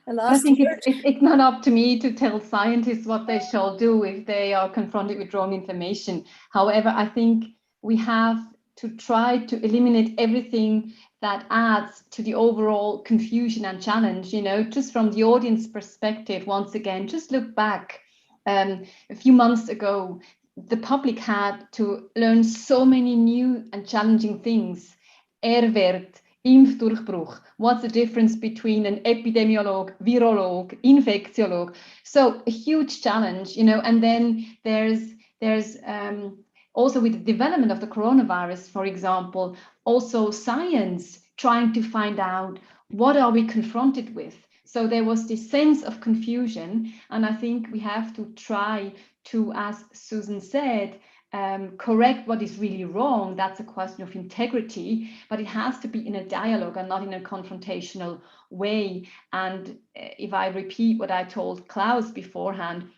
a last I think word? it's not up to me to tell scientists what they shall do if they are confronted with wrong information. However, I think we have to try to eliminate everything that adds to the overall confusion and challenge, you know, just from the audience perspective. Once again, just look back. A few months ago, the public had to learn so many new and challenging things. Wert, Impfdurchbruch. What's the difference between an epidemiolog, virolog, infectiolog? So a huge challenge, you know, and then there's also with the development of the coronavirus, for example, also science trying to find out what are we confronted with. So there was this sense of confusion, and I think we have to try to, as Susan said, correct what is really wrong. That's a question of integrity, but it has to be in a dialogue and not in a confrontational way. And if I repeat what I told Klaus beforehand,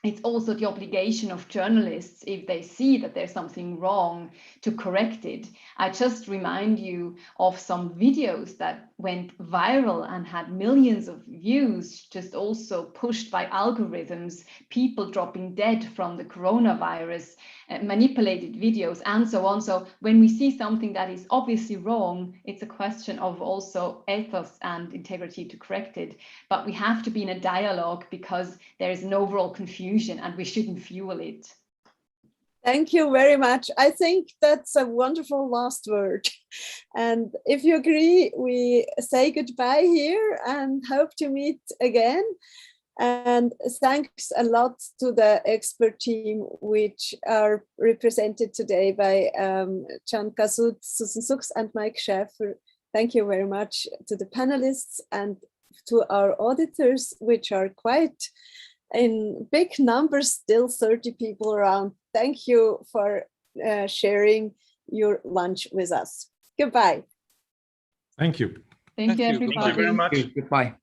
it's also the obligation of journalists, if they see that there's something wrong, to correct it. I just remind you of some videos that went viral and had millions of views, just also pushed by algorithms, people dropping dead from the coronavirus, manipulated videos, and so on. So when we see something that is obviously wrong, it's a question of also ethos and integrity to correct it. But we have to be in a dialogue because there is an overall confusion and we shouldn't fuel it. Thank you very much. I think that's a wonderful last word. And if you agree, we say goodbye here and hope to meet again. And thanks a lot to the expert team, which are represented today by Can Kasut, Susan Sux, and Mike Schäfer. Thank you very much to the panelists and to our auditors, which are quite in big numbers, still 30 people around. Thank you for sharing your lunch with us. Goodbye. Thank you. Thank you, everybody. Thank you very much. Goodbye.